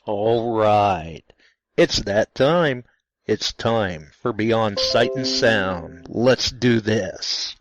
All right. It's that time. It's time for Beyond Sight and Sound. Let's do this.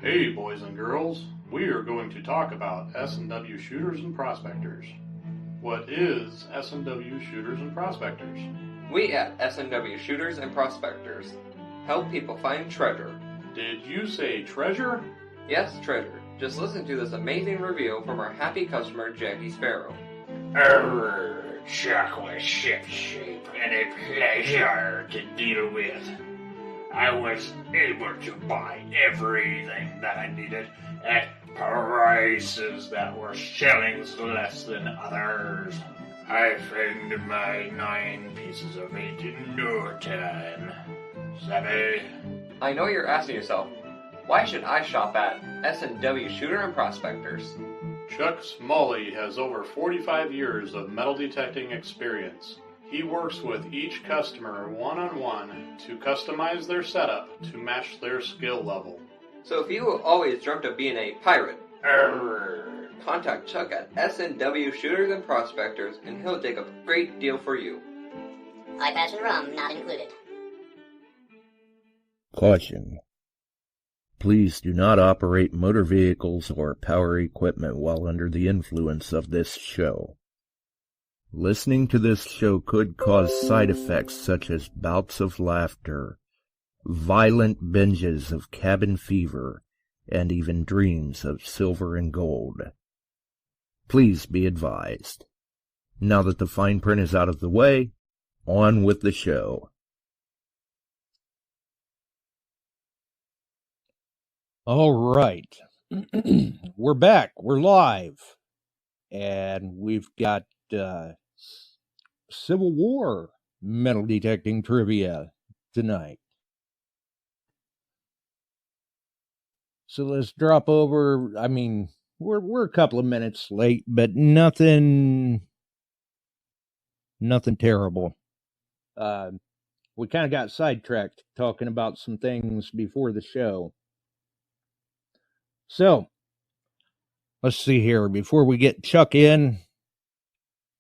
Hey boys and girls, we are going to talk about S&W shooters and prospectors. What is S&W shooters and prospectors? We at S&W Shooters and Prospectors help people find treasure. Did you say treasure? Yes, treasure. Just listen to this amazing review from our happy customer, Jackie Sparrow. Chocolate ship shape and a pleasure to deal with. I was able to buy everything that I needed at prices that were shillings less than others. I found my 9 pieces of meat in no time. Savvy? I know you're asking yourself, why should I shop at S&W Shooter and Prospectors? Chuck Smalley has over 45 years of metal detecting experience. He works with each customer one-on-one to customize their setup to match their skill level. So if you always dreamt of being a pirate, contact Chuck at S&W Shooters and Prospectors and he'll take a great deal for you. Eye patch and rum not included. Caution. Please do not operate motor vehicles or power equipment while under the influence of this show. Listening to this show could cause side effects such as bouts of laughter, violent binges of cabin fever, and even dreams of silver and gold. Please be advised. Now that the fine print is out of the way, on with the show. All right. We're back. We're live. And we've got Civil War metal detecting trivia tonight. So let's drop over. I mean, we're a couple of minutes late, but nothing terrible. We kind of got sidetracked talking about some things before the show. So, let's see here. Before we get Chuck in,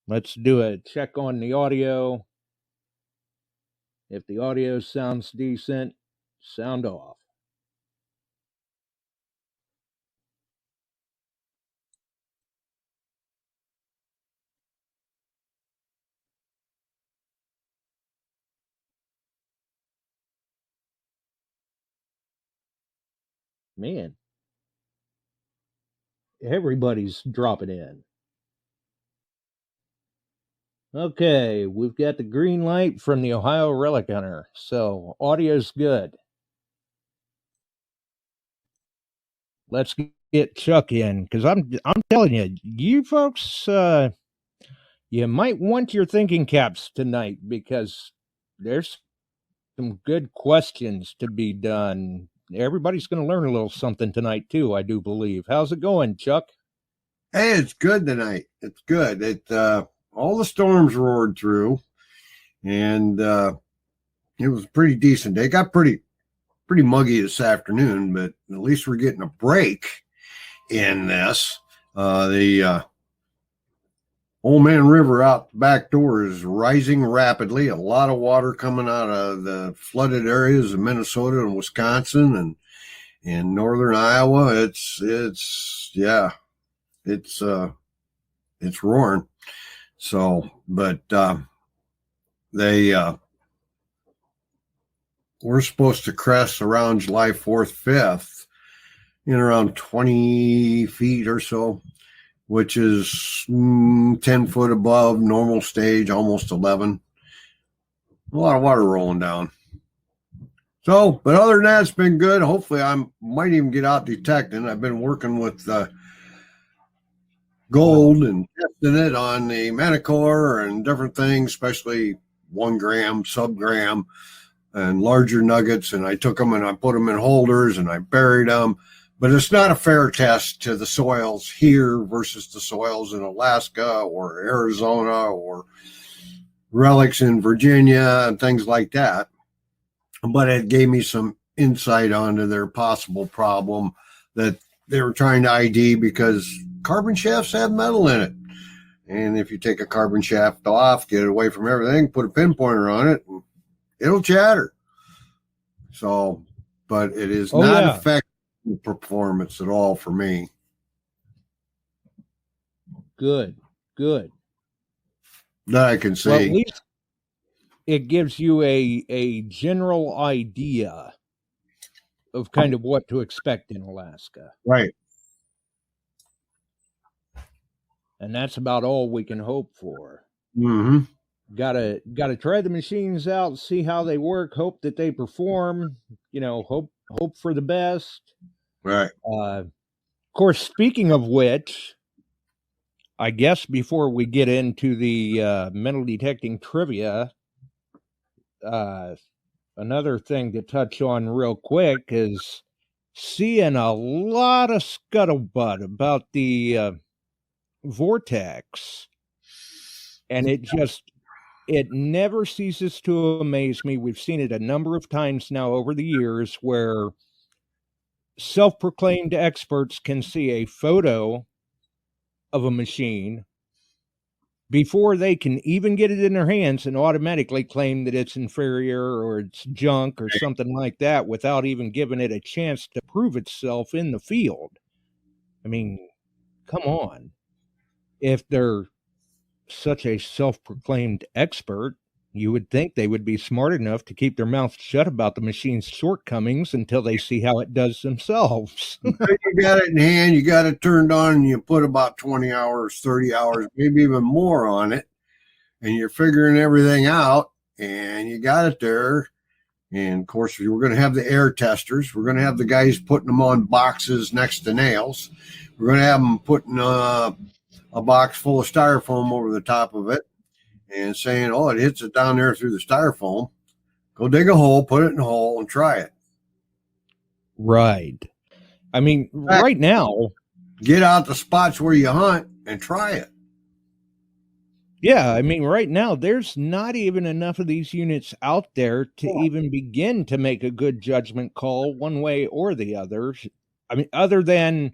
let's do a check on the audio. If the audio sounds decent, sound off. Man, everybody's dropping in. Okay, we've got the green light from the Ohio Relic Hunter, so audio's good. Let's get Chuck in, because I'm telling you, you folks, you might want your thinking caps tonight, because there's some good questions to be done. Everybody's going to learn a little something tonight, too, I do believe. How's it going, Chuck? Hey, it's good tonight. It's good. All the storms roared through, and it was a pretty decent day. It got pretty muggy this afternoon, but at least we're getting a break in this. The Old Man River out the back door is rising rapidly. A lot of water coming out of the flooded areas of Minnesota and Wisconsin and in northern Iowa. It's roaring. So, but we're supposed to crest around July 4th, 5th in around 20 feet or so, which is 10 foot above normal stage, almost 11. A lot of water rolling down. So, but other than that, it's been good. Hopefully I might even get out detecting. I've been working with gold and testing it on the Manticore and different things, especially 1 gram, sub-gram, and larger nuggets. And I took them and I put them in holders and I buried them. But it's not a fair test to the soils here versus the soils in Alaska or Arizona or relics in Virginia and things like that. But it gave me some insight onto their possible problem that they were trying to ID because carbon shafts have metal in it. And if you take a carbon shaft off, get it away from everything, put a pinpointer on it, it'll chatter. So, but it is not affecting the performance at all for me. Good. That I can see. Well, at least it gives you a general idea of kind of what to expect in Alaska. Right. And that's about all we can hope for. Mm-hmm. Gotta try the machines out, see how they work, hope that they perform, hope for the best. Right. Of course, speaking of which, I guess before we get into the metal detecting trivia, another thing to touch on real quick is seeing a lot of scuttlebutt about the vortex, and it never ceases to amaze me. We've seen it a number of times now over the years where self-proclaimed experts can see a photo of a machine before they can even get it in their hands and automatically claim that it's inferior or it's junk or something like that without even giving it a chance to prove itself in the field. I mean, come on. If they're such a self-proclaimed expert, you would think they would be smart enough to keep their mouth shut about the machine's shortcomings until they see how it does themselves. You got it in hand, you got it turned on, and you put about 20 hours, 30 hours, maybe even more on it, and you're figuring everything out, and you got it there. And, of course, we're going to have the air testers. We're going to have the guys putting them on boxes next to nails. We're going to have them putting a box full of styrofoam over the top of it and saying, oh, it hits it down there through the styrofoam. Go dig a hole, put it in a hole, and try it. Right. I mean, right now. Get out the spots where you hunt and try it. Yeah, I mean, right now, there's not even enough of these units out there to even begin to make a good judgment call one way or the other. I mean, other than,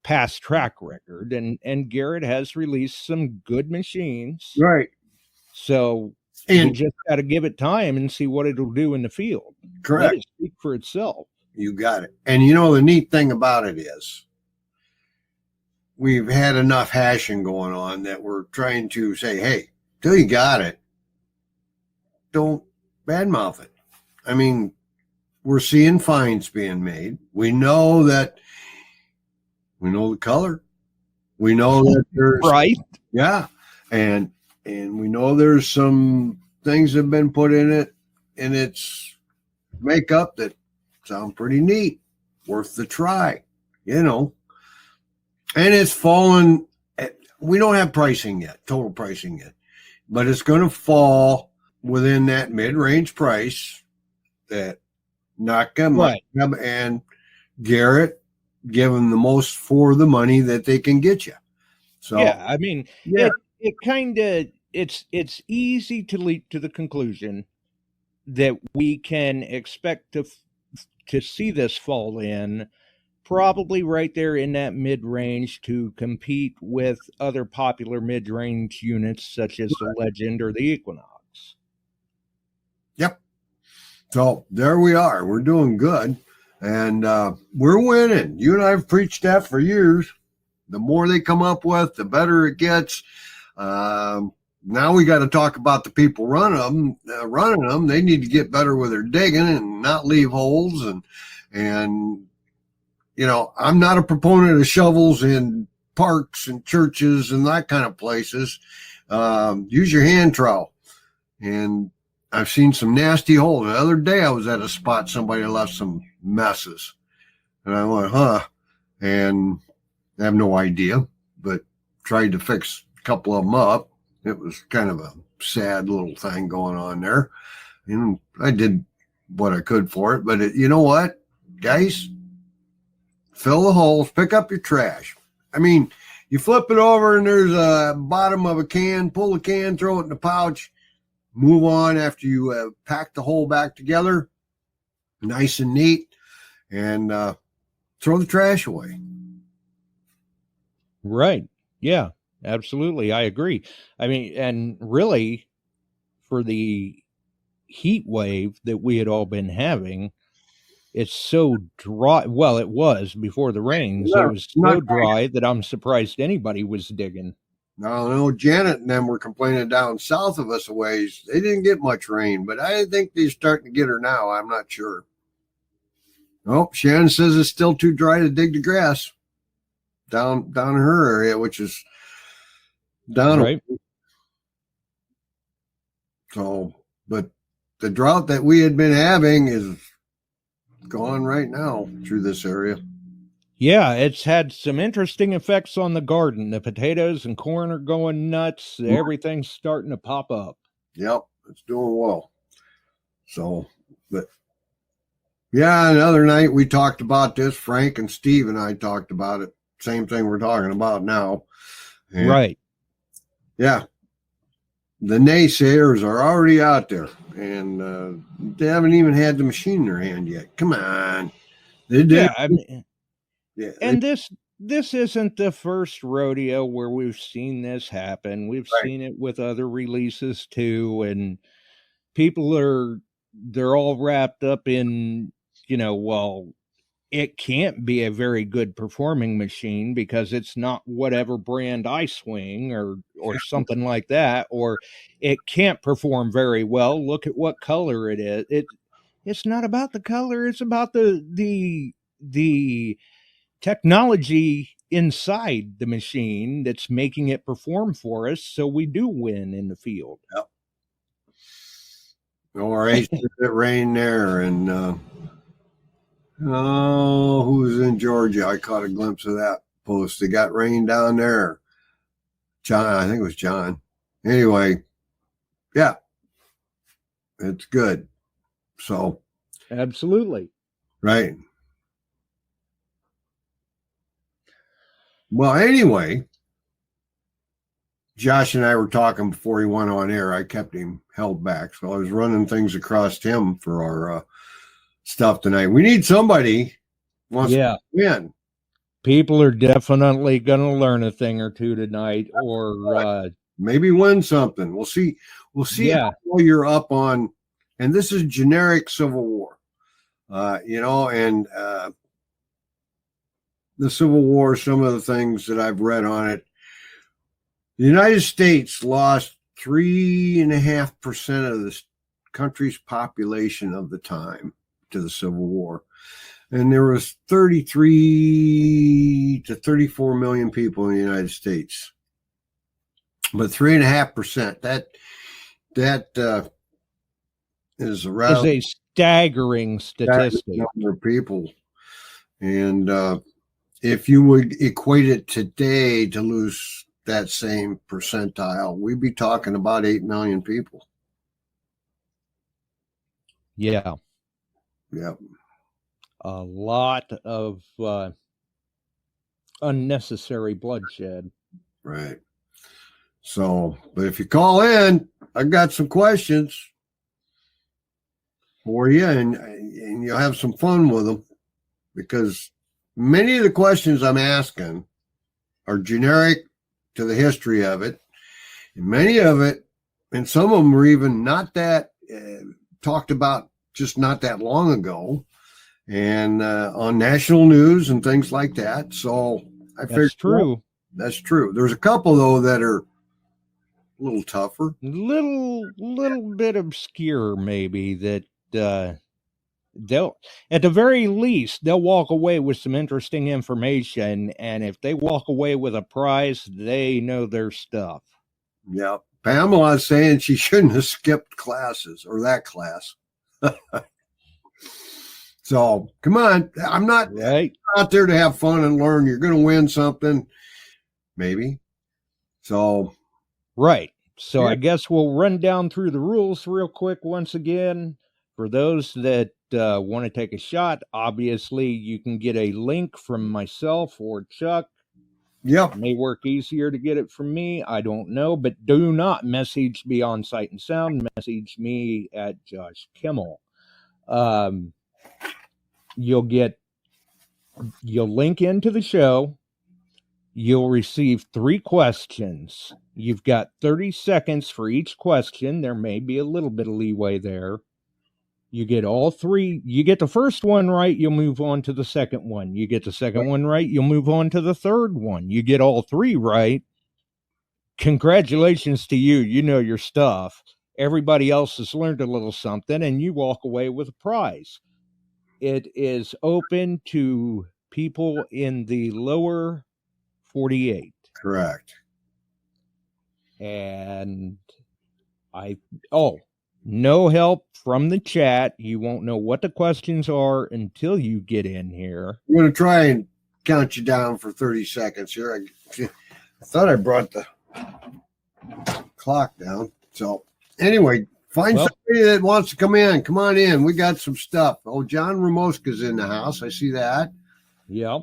past track record. And Garrett has released some good machines. Right. So you just got to give it time and see what it'll do in the field. Correct. Let it speak for itself. You got it. And the neat thing about it is we've had enough hashing going on that we're trying to say, hey, till you got it, don't badmouth it. I mean, we're seeing finds being made. We know the color. We know that there's right. Yeah. And we know there's some things that have been put in it in its makeup that sound pretty neat, worth the try, And it's fallen. We don't have pricing yet, total pricing yet, but it's going to fall within that mid-range price that Naka and Garrett give them the most for the money that they can get you. So yeah, I mean, it kind of it's easy to leap to the conclusion that we can expect to see this fall in probably right there in that mid-range to compete with other popular mid-range units such as the Legend or the Equinox. Yep. So there we are. We're doing good. And we're winning. You and I have preached that for years. The more they come up with, the better it gets. Now we got to talk about the people running them. They need to get better with their digging and not leave holes. And you know, I'm not a proponent of shovels in parks and churches and that kind of places. Use your hand trowel. And I've seen some nasty holes. The other day I was at a spot, somebody left some messes. And I went, and I have no idea, but tried to fix a couple of them up. It was kind of a sad little thing going on there. And I did what I could for it. But you know what, guys? Fill the holes, pick up your trash. I mean, you flip it over and there's a bottom of a can, pull the can, throw it in the pouch, move on after you pack the hole back together, nice and neat, and throw the trash away. Right. Yeah, absolutely. I agree. I mean, and really, for the heat wave that we had all been having, it's so dry. Well, it was before the rains. It was so dry that I'm surprised anybody was digging. No, Janet and them were complaining down south of us a ways. They didn't get much rain, but I think they're starting to get her now. I'm not sure. Oh, Shannon says it's still too dry to dig the grass down in her area, which is down. Right. So, but the drought that we had been having is gone right now through this area. Yeah, it's had some interesting effects on the garden. The potatoes and corn are going nuts. Everything's starting to pop up. Yep, it's doing well. So, but yeah, another night we talked about this. Frank and Steve and I talked about it. Same thing we're talking about now. And right. Yeah. The naysayers are already out there, and they haven't even had the machine in their hand yet. Come on. They did. Yeah, I mean, and this isn't the first rodeo where we've seen this happen. We've seen it with other releases too, and they're all wrapped up in, well, it can't be a very good performing machine because it's not whatever brand I swing or something like that, or it can't perform very well. Look at what color it is. It's not about the color. It's about the technology inside the machine that's making it perform for us, so we do win in the field. Yep. All right, it rained there, and who's in Georgia? I caught a glimpse of that post. They got rain down there. John, I think it was John. Anyway, yeah, it's good. So, absolutely. Right. Well, anyway, Josh and I were talking before he went on air. I kept him held back. So I was running things across him for our stuff tonight. We need somebody who wants to win. People are definitely going to learn a thing or two tonight, or maybe win something. We'll see. We'll see how you're up on. And this is generic Civil War, and the Civil War, some of the things that I've read on it. The United States lost 3.5% of the country's population of the time to the Civil War. And there was 33 to 34 million people in the United States. But 3.5%, that is around a staggering statistic. Number of people. And if you would equate it today to lose that same percentile, we'd be talking about 8 million people. Yeah. Yep. A lot of unnecessary bloodshed. Right. So, but if you call in, I've got some questions for you, and you'll have some fun with them, because many of the questions I'm asking are generic to the history of it. And many of it, and some of them were even not that talked about just not that long ago, and on national news and things like that. So I figured That's true. That's true. There's a couple though that are a little tougher. Little bit obscure, maybe, that they'll, at the very least, they'll walk away with some interesting information, and if they walk away with a prize, they know their stuff. Yeah. Pamela's saying she shouldn't have skipped classes or that class. So come on. I'm not out there to have fun and learn. You're going to win something, maybe. So. Right. So I guess we'll run down through the rules real quick once again. For those that want to take a shot, obviously you can get a link from myself or Chuck. Yep. It may work easier to get it from me. I don't know. But do not message me on Sight and Sound. Message me at Josh Kimmel. You'll link into the show. You'll receive 3 questions. You've got 30 seconds for each question. There may be a little bit of leeway there. You get all 3. You get the first one right, you'll move on to the second one. You get the second one right, you'll move on to the third one. You get all 3 right. Congratulations to you. You know your stuff. Everybody else has learned a little something, and you walk away with a prize. It is open to people in the lower 48. Correct. And no help from the chat. You won't know what the questions are until you get in here. I'm going to try and count you down for 30 seconds here. I thought I brought the clock down. So anyway, find somebody that wants to come in. Come on in. We got some stuff. Oh, John Ramoska's in the house. I see that. Yep.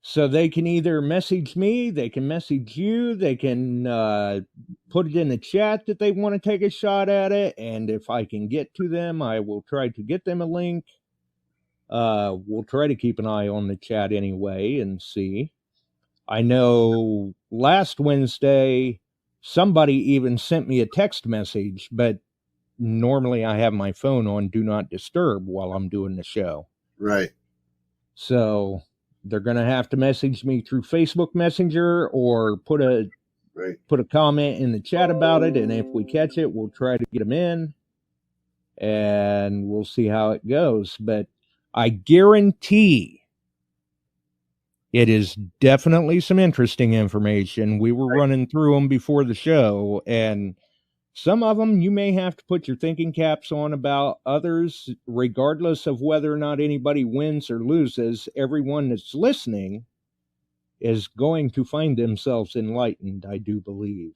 So they can either message me, they can message you, they can put it in the chat that they want to take a shot at it. And if I can get to them, I will try to get them a link. We'll try to keep an eye on the chat anyway and see. I know last Wednesday, somebody even sent me a text message, but normally I have my phone on Do Not Disturb while I'm doing the show. Right. So they're going to have to message me through Facebook Messenger or put a comment in the chat about it. And if we catch it, we'll try to get them in and we'll see how it goes. But I guarantee it is definitely some interesting information. We were running through them before the show, and some of them you may have to put your thinking caps on about. Others, regardless of whether or not anybody wins or loses, everyone that's listening is going to find themselves enlightened, I do believe.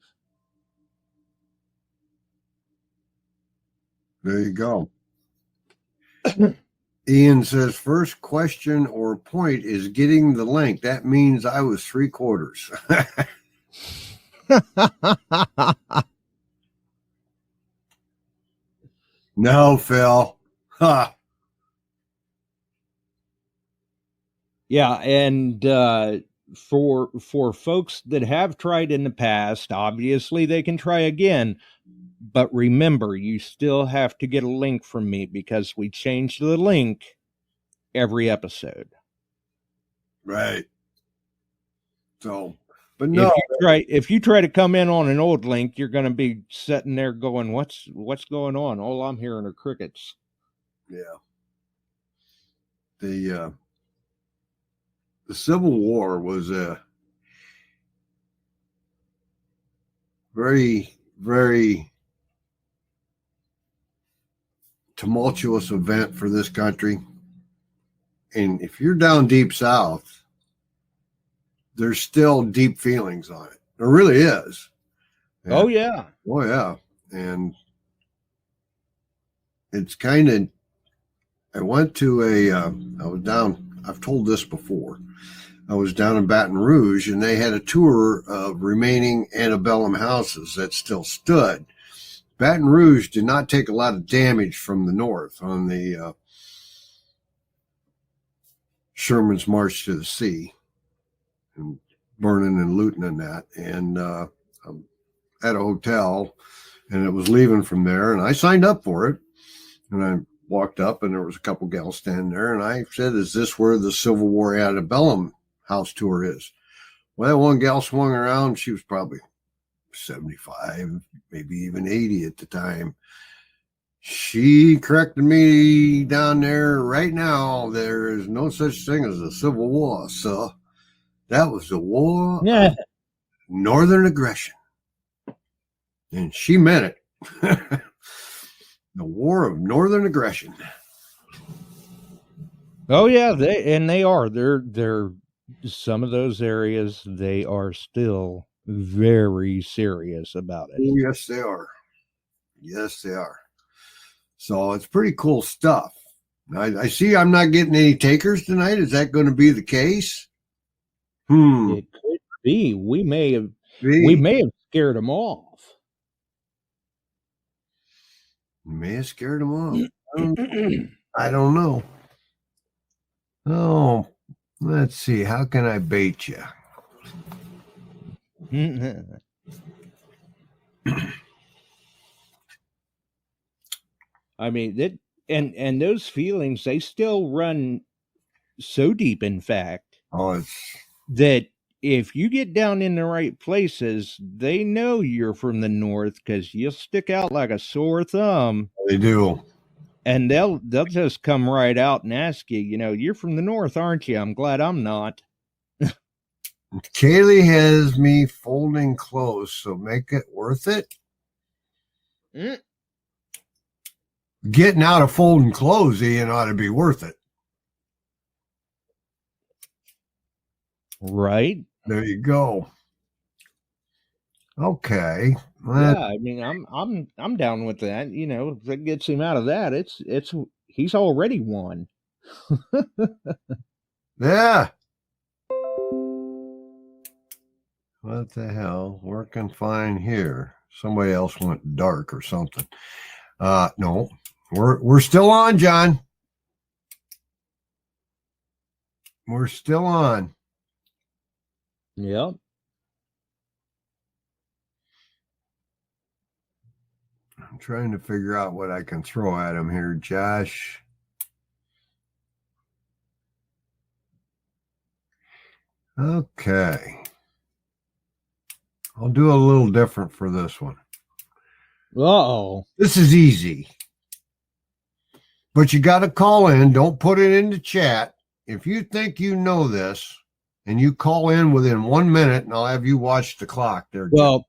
There you go. Ian says, first question or point is getting the link. That means I was 3/4. No, Phil. Huh. Yeah, and for folks that have tried in the past, obviously they can try again. But remember, you still have to get a link from me because we change the link every episode. Right. So, but no. If you try to come in on an old link, you're going to be sitting there going, what's going on? All I'm hearing are crickets. Yeah. The Civil War was a very, very tumultuous event for this country. And if you're down deep south, there's still deep feelings on it. There really is. And, oh, yeah. Oh, yeah. And it's kind of, I went to I was down, I've told this before. I was down in Baton Rouge, and they had a tour of remaining antebellum houses that still stood. Baton Rouge did not take a lot of damage from the north on the Sherman's March to the Sea and burning and looting and that. And I'm at a hotel, and it was leaving from there, and I signed up for it. And I walked up, and there was a couple gals standing there, and I said, "Is this where the Civil War Antebellum house tour is?" Well, one gal swung around. She was probably 75, maybe even 80 at the time. She corrected me down there. Right now, there is no such thing as a Civil War, so that was the war of Northern aggression. And she meant it. The War of Northern Aggression. Oh yeah, they are. They're some of those areas, they are still very serious about it. Oh, yes, they are. Yes, they are. So it's pretty cool stuff. I see I'm not getting any takers tonight. Is that going to be the case? It could be. We may have scared them off. May have scared them off. I don't know. Oh, let's see. How can I bait you? I mean, that and those feelings, they still run so deep, in fact, that if you get down in the right places, they know you're from the North because you'll stick out like a sore thumb. They do. And they'll just come right out and ask you, you're from the North, aren't you? I'm glad I'm not. Kaylee has me folding clothes, so make it worth it. Getting out of folding clothes, Ian, ought to be worth it. Right. There you go. Okay. Yeah, I mean, I'm down with that. If that gets him out of that, he's already won. Yeah. What the hell? Working fine here. Somebody else went dark or something. No, we're still on, John. We're still on. Yep. I'm trying to figure out what I can throw at him here, Josh. Okay. I'll do a little different for this one. Uh-oh. This is easy. But you got to call in. Don't put it in the chat. If you think you know this, and you call in within 1 minute, and I'll have you watch the clock there. Well,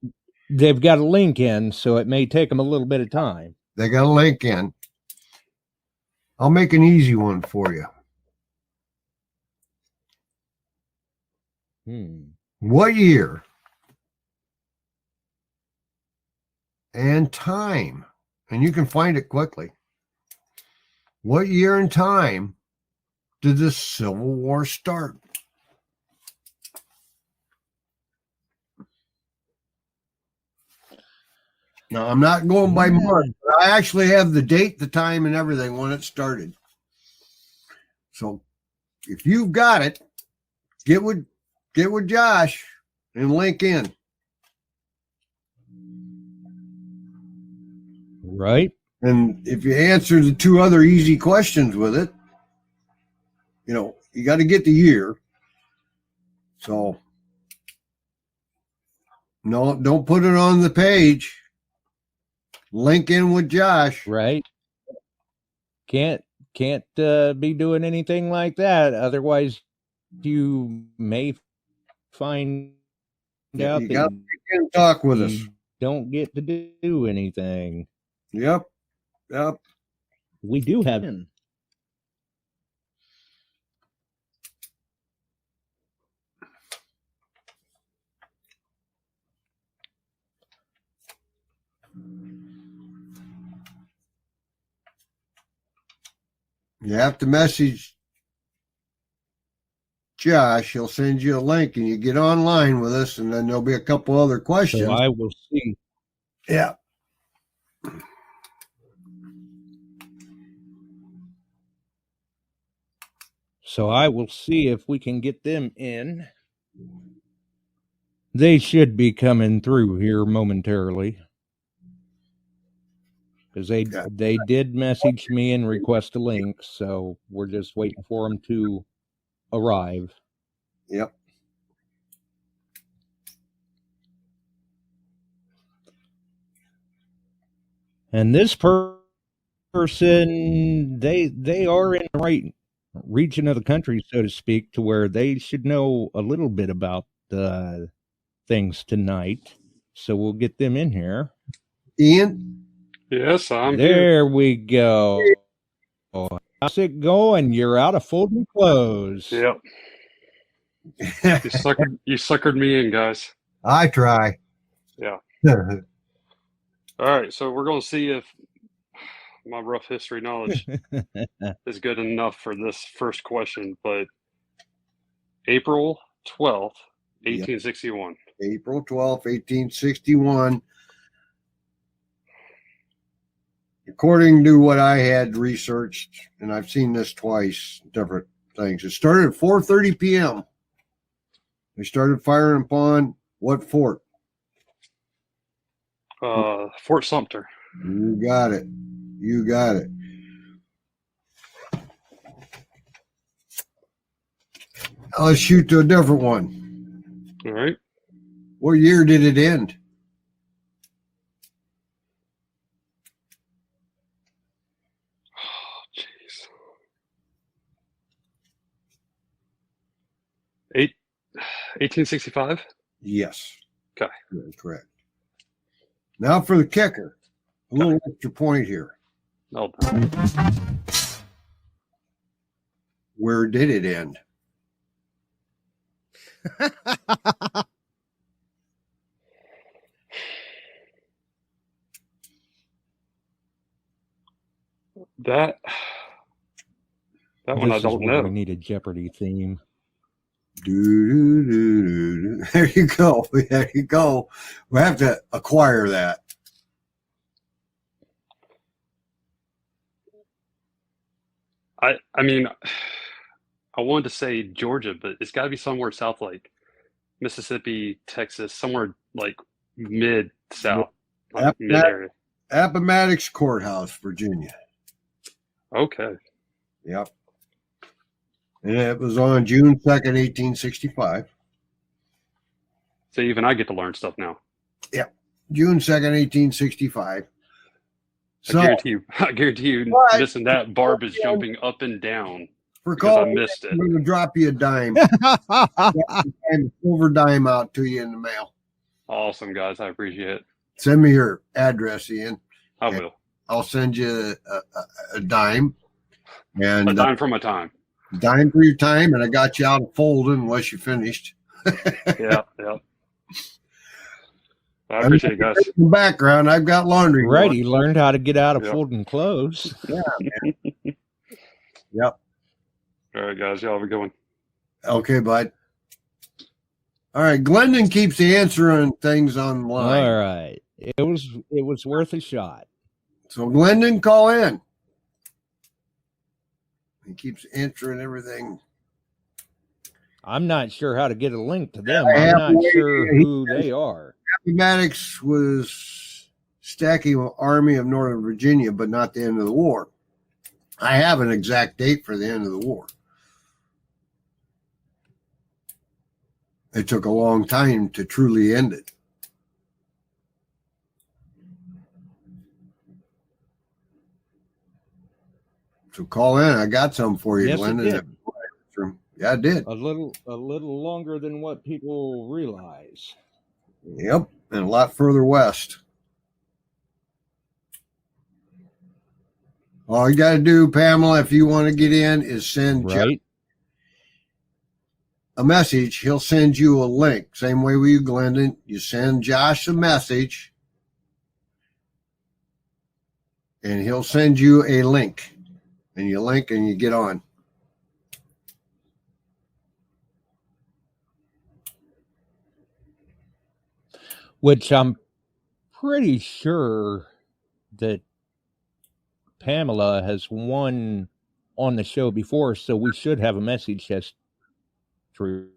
they've got a link in, so it may take them a little bit of time. They got a link in. I'll make an easy one for you. What year and time, and you can find it quickly. What year and time did the Civil War start? Now, I'm not going by month, but I actually have the date, the time, and everything when it started. So if you've got it, get with Josh and link in. Right. And if you answer the two other easy questions with it, you got to get the year. So no, don't put it on the page. Link in with Josh. Right. Can't be doing anything like that. Otherwise, you may find out you that got to talk with us. Don't get to do anything. Yep. We do have him. You have to message Josh. He'll send you a link, and you get online with us, and then there'll be a couple other questions. So I will see. Yeah. So I will see if we can get them in. They should be coming through here momentarily. Because they did message me and request a link, so we're just waiting for them to arrive. Yep. And this person, they are in the right region of the country, so to speak, to where they should know a little bit about things tonight. So we'll get them in here. Ian? Yes, I'm there. We go. How's it going? You're out of folding clothes. Yep. You suckered me in, guys. I try. Yeah. All right, so we're going to see if my rough history knowledge is good enough for this first question. But April 12th, 1861. April 12th, 1861. According to what I had researched, and I've seen this twice, different things, it started at 4:30 p.m. They started firing upon what fort? Fort Sumter. You got it. You got it. Let's shoot to a different one. All right. What year did it end? Oh, jeez. 1865? Yes. Okay. That's correct. Now for the kicker. A little extra point here. Oh. Where did it end? That one I don't know. We need a Jeopardy theme. There you go. There you go. We have to acquire that. I mean, I wanted to say Georgia, but it's got to be somewhere south, like Mississippi, Texas, somewhere like mid-south, like mid-area. Appomattox Courthouse, Virginia. Okay. Yep. And it was on June 2nd, 1865. So even I get to learn stuff now. Yep. June 2nd, 1865. So, I guarantee you missing that. Barb is jumping up and down because I missed it. I'm going to drop you a dime. A silver dime out to you in the mail. Awesome, guys. I appreciate it. Send me your address, Ian. I will. I'll send you a dime. And a dime for my time. Dime for your time, and I got you out of folding unless you finished. Yeah. I appreciate it, guys. In the background, I've got laundry. Right, he learned how to get out of folding clothes. Yeah, man. Yep. All right, guys. Y'all have a good one. Okay, bud. All right, Glendon keeps answering things online. All right. It was worth a shot. So Glendon, call in. He keeps answering everything. I'm not sure how to get a link to them. I'm not sure who they are. Appomattox was stacking Army of Northern Virginia, but not the end of the war. I have an exact date for the end of the war. It took a long time to truly end it. So call in. I got some for you, Yes, Glendon. Yeah, I did. A little longer than what people realize. Yep, and a lot further west. All you got to do, Pamela, if you want to get in, is send Jeff a message. He'll send you a link. Same way with you, Glendon. You send Josh a message, and he'll send you a link. And you link and you get on. Which I'm pretty sure that Pamela has won on the show before, so we should have a message history.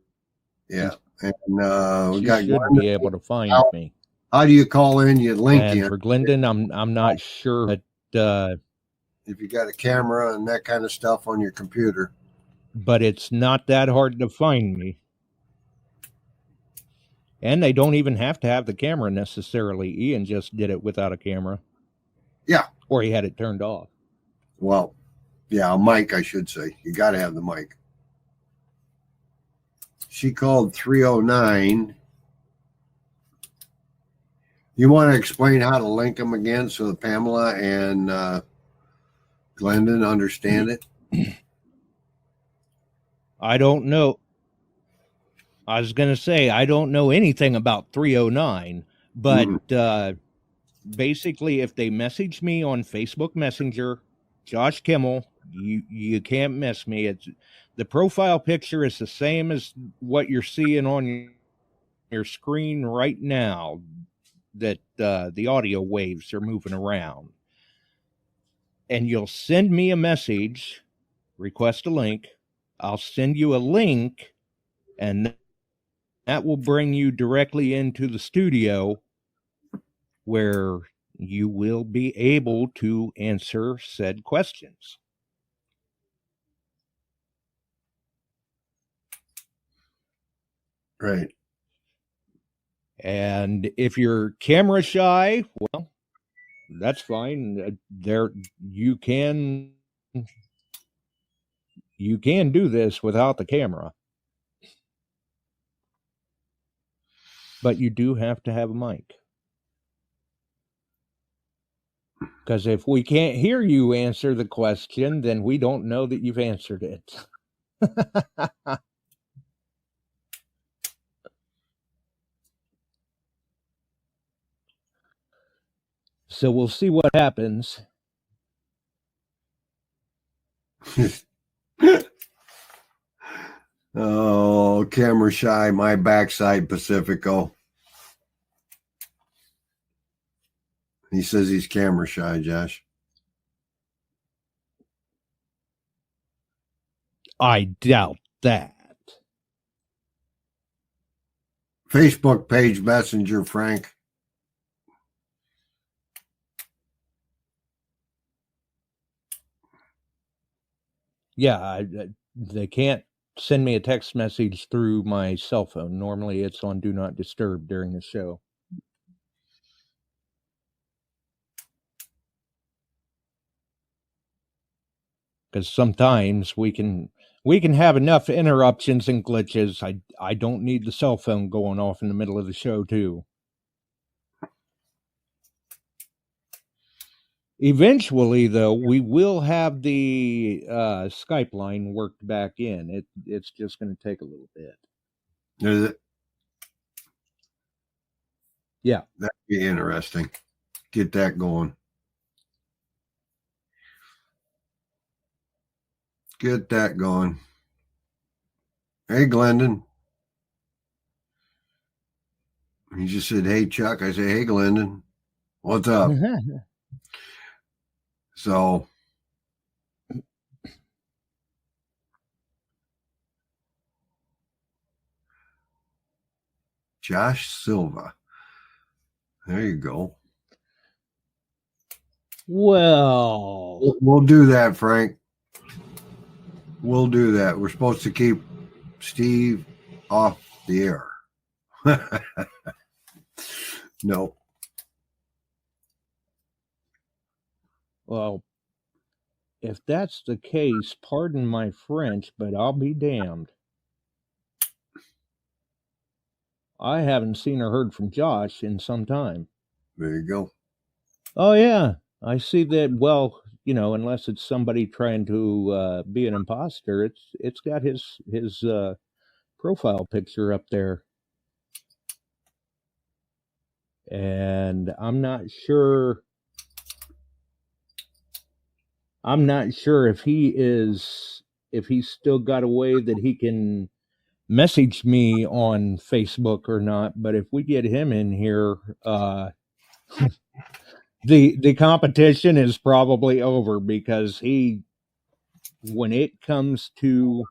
Yeah. And we She got should Glendon. be able to find me. How do you call in? You link And in. for Glendon, I'm not sure, but If you got a camera and that kind of stuff on your computer. but it's not that hard to find me. And they don't even have to have the camera necessarily. Ian just did it without a camera. Yeah. Or he had it turned off. Well, yeah, a mic, I should say. You got to have the mic. She called 309. You want to explain how to link them again so that Pamela and Glendon understand it? I don't know. I was going to say, I don't know anything about 309, but basically, if they message me on Facebook Messenger, Josh Kimmel, you can't miss me. It's the profile picture is the same as what you're seeing on your screen right now, that the audio waves are moving around. And you'll send me a message, request a link. I'll send you a link, and that will bring you directly into the studio where you will be able to answer said questions. Right. And if you're camera shy, well, that's fine. There, you can do this without the camera. But you do have to have a mic. Because if we can't hear you answer the question, then we don't know that you've answered it. So we'll see what happens. Oh, camera shy, my backside Pacifico. He says he's camera shy, Josh. I doubt that. Facebook page messenger, Frank. Yeah, they can't send me a text message through my cell phone. Normally it's on Do Not Disturb during the show. Because sometimes we can have enough interruptions and glitches. I don't need the cell phone going off in the middle of the show too. Eventually, though, we will have the Skype line worked back in. It's just going to take a little bit. Is it? Yeah. That'd be interesting. Get that going. Get that going. Hey, Glendon. He just said, hey, Chuck. I say, hey, Glendon. What's up? So, Josh Silva. There you go. Well, we'll do that, Frank. We'll do that. We're supposed to keep Steve off the air. No. Well, if that's the case, pardon my French, but I'll be damned. I haven't seen or heard from Josh in some time. There you go. Oh, yeah. I see that. Well, you know, unless it's somebody trying to be an imposter, it's got his profile picture up there. And I'm not sure if he's still got a way that he can message me on Facebook or not. But if we get him in here, the competition is probably over, because he when it comes to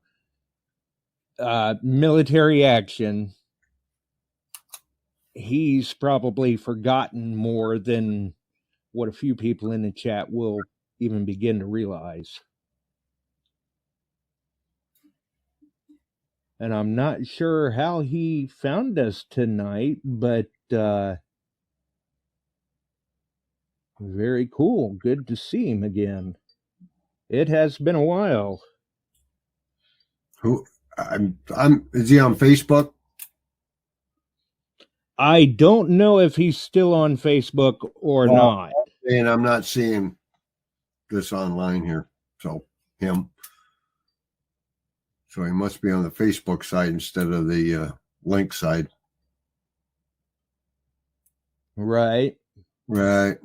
military action, he's probably forgotten more than what a few people in the chat will even begin to realize. And I'm not sure how he found us tonight, but very cool. Good to see him again. It has been a while. Who? Is he on Facebook? I don't know if he's still on Facebook or not. And I'm not seeing this online here. So him. So he must be on the Facebook side instead of the link side. Right. Right.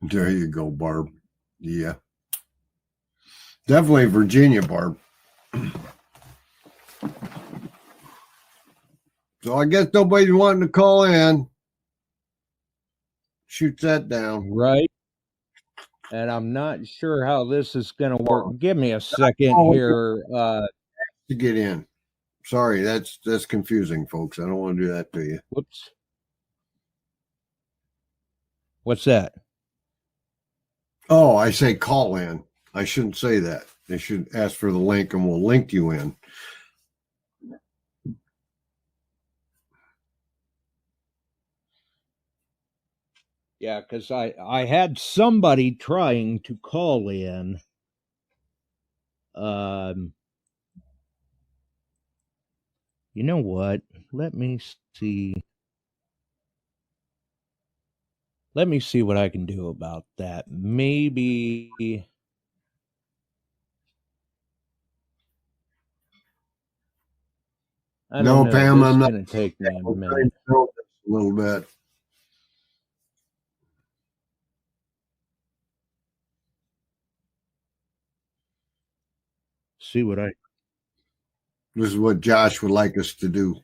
There you go, Barb. Yeah. Definitely Virginia, Barb. So I guess nobody's wanting to call in. Shoot that down. Right. And I'm not sure how this is going to work. Give me a second here. To get in. Sorry, that's confusing, folks. I don't want to do that to you. Whoops. What's that? Oh, I say call in. I shouldn't say that. They should ask for the link and we'll link you in. Yeah, because I had somebody trying to call in. You know what? Let me see. Let me see what I can do about that. Maybe. No, Pam, I'm not going to take me a minute. A little bit. See what This is what Josh would like us to do.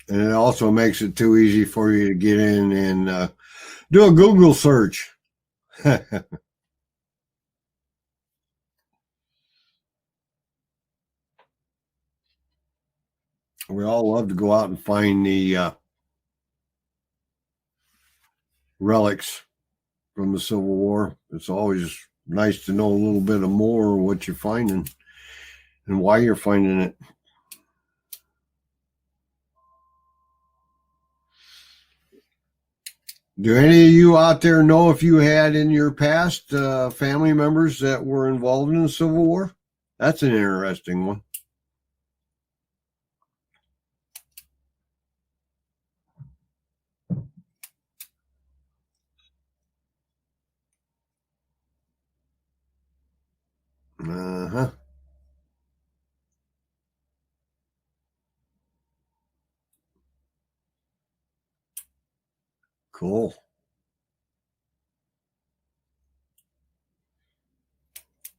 And it also makes it too easy for you to get in and do a Google search. We all love to go out and find the relics from the Civil War. It's always nice to know a little bit more of what you're finding and why you're finding it. Do any of you out there know if you had in your past family members that were involved in the Civil War? That's an interesting one. Uh-huh. Cool.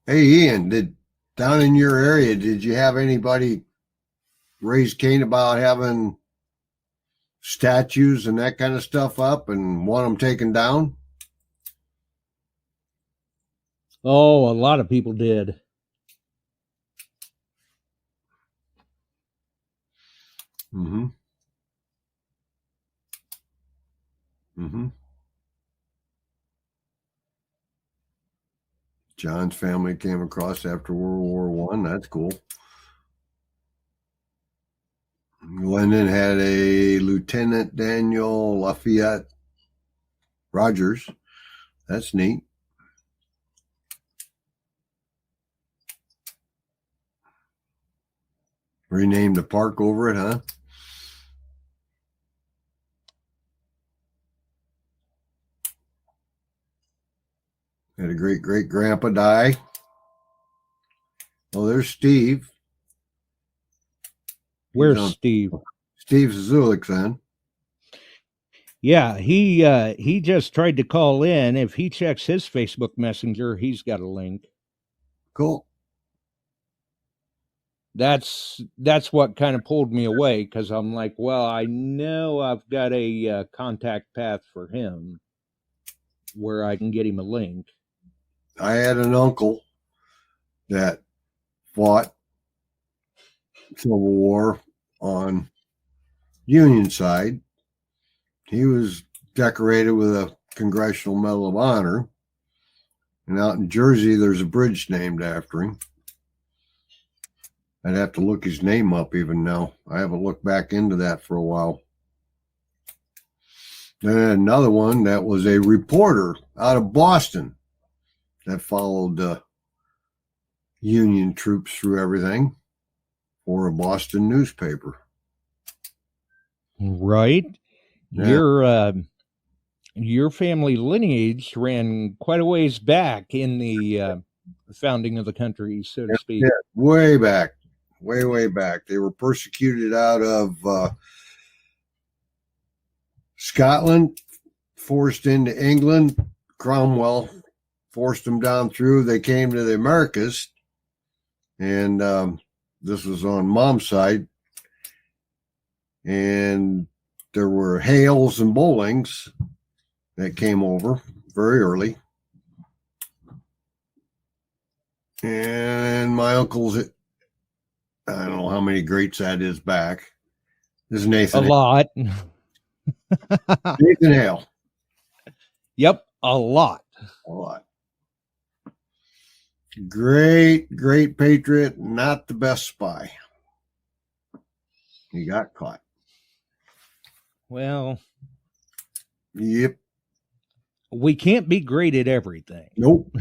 Hey, Ian, down in your area, did you have anybody raise Cain about having statues and that kind of stuff up and want them taken down? Oh, a lot of people did. Mm-hmm. Mm-hmm. John's family came across after World War I. That's cool. Glendon had a Lieutenant Daniel Lafayette Rogers. That's neat. Renamed the park over it, huh? Had a great-great-grandpa die. Oh, there's Steve. Where's Steve? Steve Zulik, then. Yeah, he just tried to call in. If he checks his Facebook Messenger, he's got a link. Cool. that's what kind of pulled me away, because I'm like, well, I know I've got a contact path for him where I can get him a link. I had an uncle that fought Civil War on Union side. He was decorated with a Congressional Medal of Honor. And out in Jersey, there's a bridge named after him. I'd have to look his name up even now. I haven't looked back into that for a while. Then another one that was a reporter out of Boston that followed Union troops through everything for a Boston newspaper. Right. Yeah. Your family lineage ran quite a ways back in the founding of the country, so to speak. Yeah, way back. Way back. They were persecuted out of Scotland, forced into England. Cromwell forced them down through. They came to the Americas, and this was on Mom's side. And there were Hales and Bowlings that came over very early. And my uncle's, I don't know how many greats that is back. This is Nathan. A lot. Nathan Hale. Yep, a lot. A lot. Great patriot, not the best spy. He got caught. Well, Yep. we can't be great at everything. Nope.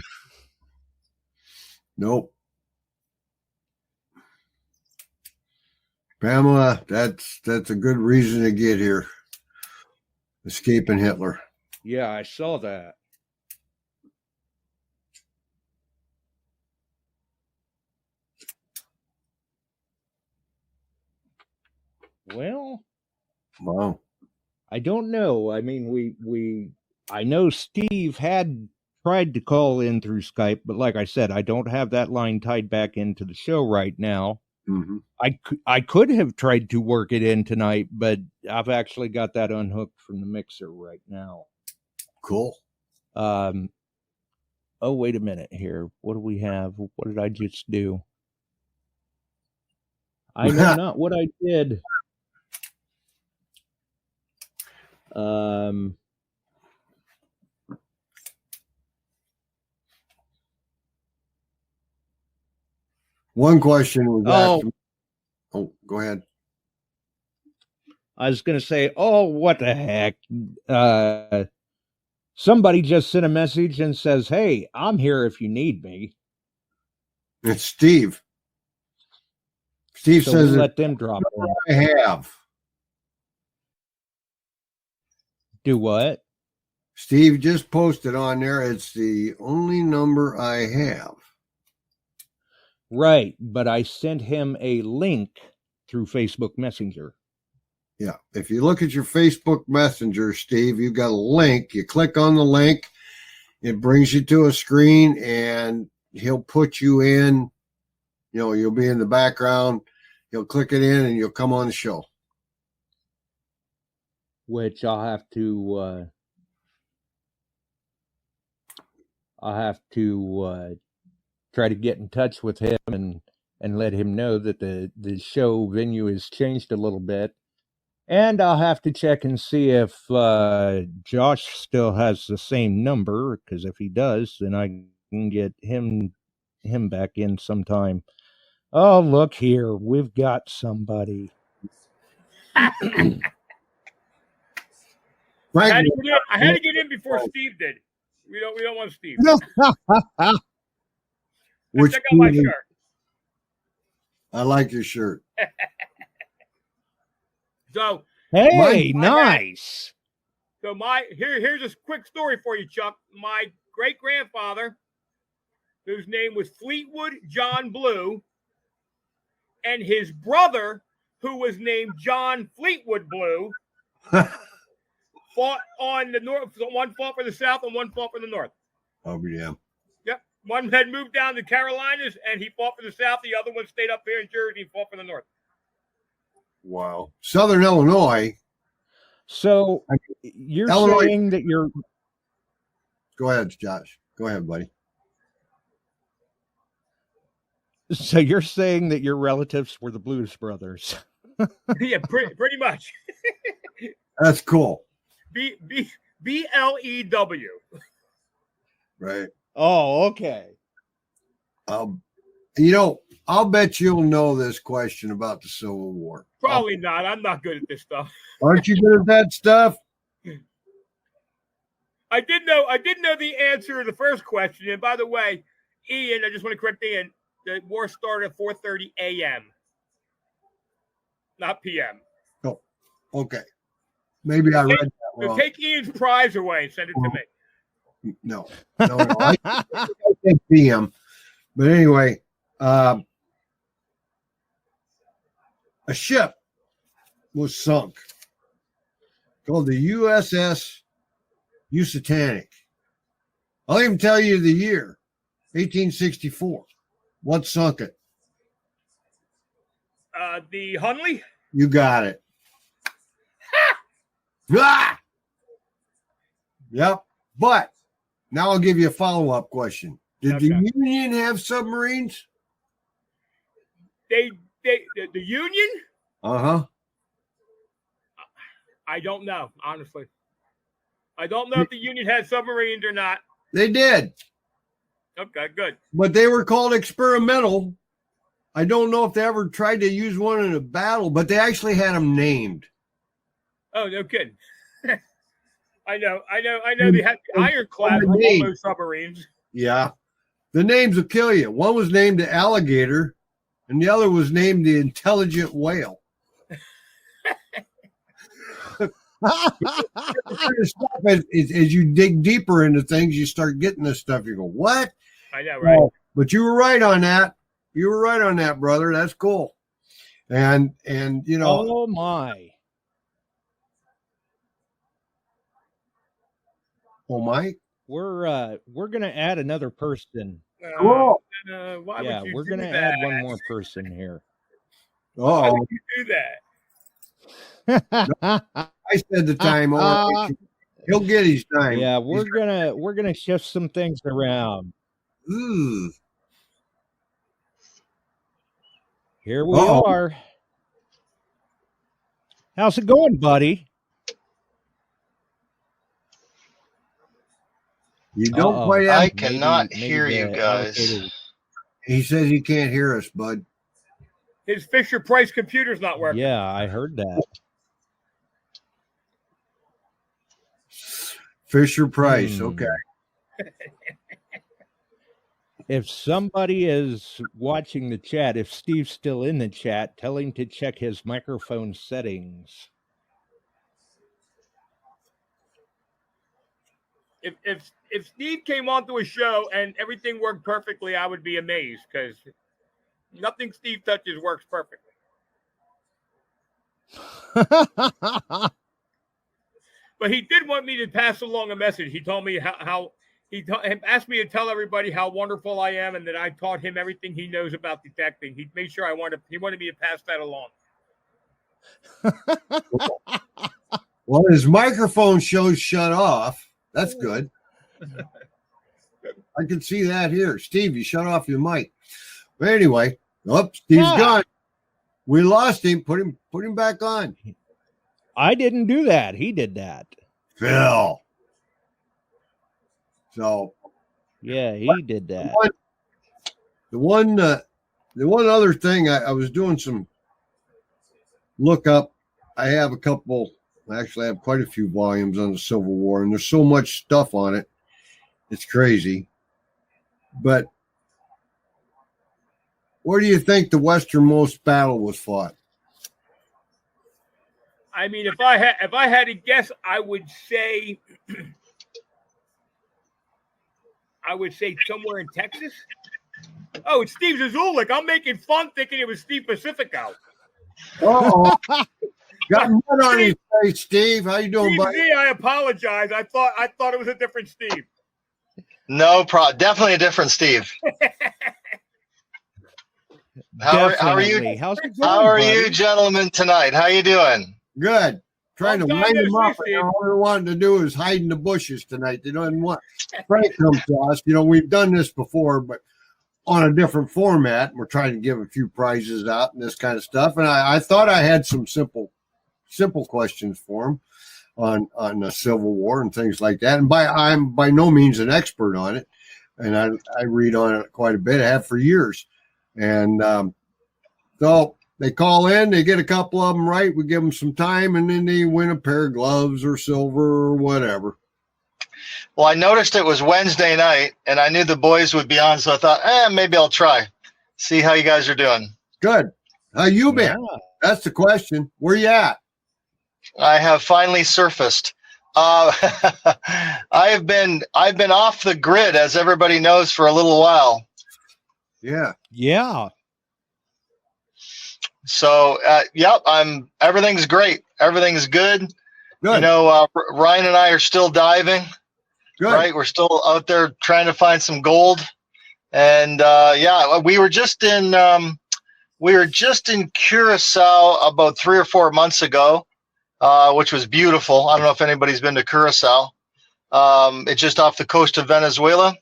Pamela, that's a good reason to get here. Escaping Hitler. Yeah, I saw that. Well, Wow. I don't know. I mean, I know Steve had tried to call in through Skype, but like I said, I don't have that line tied back into the show right now. Mm-hmm. I could have tried to work it in tonight, but I've actually got that unhooked from the mixer right now. Cool. Oh, wait a minute here. What do we have? What did I just do? I know not what I did. One question was asked. Oh, go ahead. I was going to say, oh, what the heck? Somebody just sent a message and says, hey, I'm here if you need me. It's Steve. Steve So says, we'll let them drop in. I have. Do what? Steve just posted on there. It's the only number I have. Right, but I sent him a link through Facebook Messenger. Yeah, if you look at your Facebook Messenger, Steve, you've got a link. You click on the link, it brings you to a screen, and he'll put you in. You know, you'll be in the background. He'll click it in, and you'll come on the show. Which I'll have to try to get in touch with him and let him know that the show venue has changed a little bit. And I'll have to check and see if Josh still has the same number, because if he does, then I can get him back in sometime. Oh, look here. We've got somebody. I had to get in before Steve did. We don't want Steve. Check out my shirt. I like your shirt. So hey, nice. Here's a quick story for you, Chuck. My great grandfather, whose name was Fleetwood John Blue, and his brother, who was named John Fleetwood Blue, fought on the north. One fought for the south and one fought for the north. Oh yeah. Yep. One had moved down to Carolinas, and he fought for the South. The other one stayed up here in Jersey and fought for the North. Wow. Southern Illinois. So you're Illinois. saying that you're. Go ahead, Josh. Go ahead, buddy. So you're saying that your relatives were the Blues Brothers. Yeah, pretty much. That's cool. BLEW. Right. Oh, okay. I'll bet you'll know this question about the Civil War. Probably not. I'm not good at this stuff. Aren't you good at that stuff? I did know the answer to the first question. And by the way, Ian, I just want to correct Ian. The war started at 4:30 a.m., not p.m. Oh, okay. Maybe I read that So wrong. take Ian's prize away and send it to me. No. I think PM. But anyway, a ship was sunk called the USS Usitanic. I'll even tell you the year, 1864. What sunk it? The Hunley? You got it. Ah! Yep. But now I'll give you a follow-up question. Did the Union have submarines? The Union? Uh-huh. I don't know, honestly. I don't know if the Union had submarines or not. They did. Okay, good. But they were called experimental. I don't know if they ever tried to use one in a battle, but they actually had them named. Oh, no kidding. I know. They had the ironclad were almost submarines. Yeah. The names will kill you. One was named the Alligator, and the other was named the Intelligent Whale. As you dig deeper into things, you start getting this stuff. You go, what? I know, right? But you were right on that. You were right on that, brother. That's cool. And you know. Oh my. Oh my. We're gonna add another person. Cool. Why Yeah, would you we're do gonna that? add one more person here. Why Oh, would you do that? I said the time. He'll get his time. Yeah, we're gonna shift some things around. Ooh. Here we are. How's it going, buddy? You don't quite have. I cannot hear you guys. He says he can't hear us, bud. His Fisher Price computer's not working. Yeah, I heard that. Fisher Price. Okay. If somebody is watching the chat, if Steve's still in the chat, tell him to check his microphone settings. If Steve came onto a show and everything worked perfectly, I would be amazed because nothing Steve touches works perfectly. But he did want me to pass along a message. He told me how he asked me to tell everybody how wonderful I am and that I taught him everything he knows about detecting. He made sure he wanted me to pass that along. Well, his microphone shows shut off. That's good. I can see that here. Steve, you shut off your mic. But anyway, Steve's gone. We lost him. Put him back on. I didn't do that. He did that. Phil. So yeah, he did that. The one other thing, I was doing some lookup. I have a couple. Actually, I have quite a few volumes on the Civil War, and there's so much stuff on it. It's crazy. But where do you think the westernmost battle was fought? I mean, if I had to guess, I would say somewhere in Texas. Oh, it's Steve Zazulik. I'm making fun thinking it was Steve Pacifico. Oh, got mud on his face, Steve. How you doing, buddy? I apologize. I thought it was a different Steve. No problem. Definitely a different Steve. How are you? How's it going, How are buddy? you, gentlemen, tonight? How you doing? Good. Trying to Long time wind no them see, up. Steve. And all they're wanting to do is hide in the bushes tonight. They don't want Frank comes to us. You know, we've done this before, but on a different format. We're trying to give a few prizes out and this kind of stuff. And I thought I had some simple questions for him on the Civil War and things like that. And I'm by no means an expert on it. And I read on it quite a bit. I have for years. And so they call in, they get a couple of them right. We give them some time, and then they win a pair of gloves or silver or whatever. Well, I noticed it was Wednesday night, and I knew the boys would be on, so I thought, maybe I'll try. See how you guys are doing. Good. How you been? Yeah. That's the question. Where you at? I have finally surfaced. I've been off the grid, as everybody knows, for a little while. Yeah. Yeah. So, yep, everything's great. Everything's good. Good. You know, Ryan and I are still diving. Good. Right. We're still out there trying to find some gold. And, we were just in Curacao about 3 or 4 months ago, which was beautiful. I don't know if anybody's been to Curacao. It's just off the coast of Venezuela.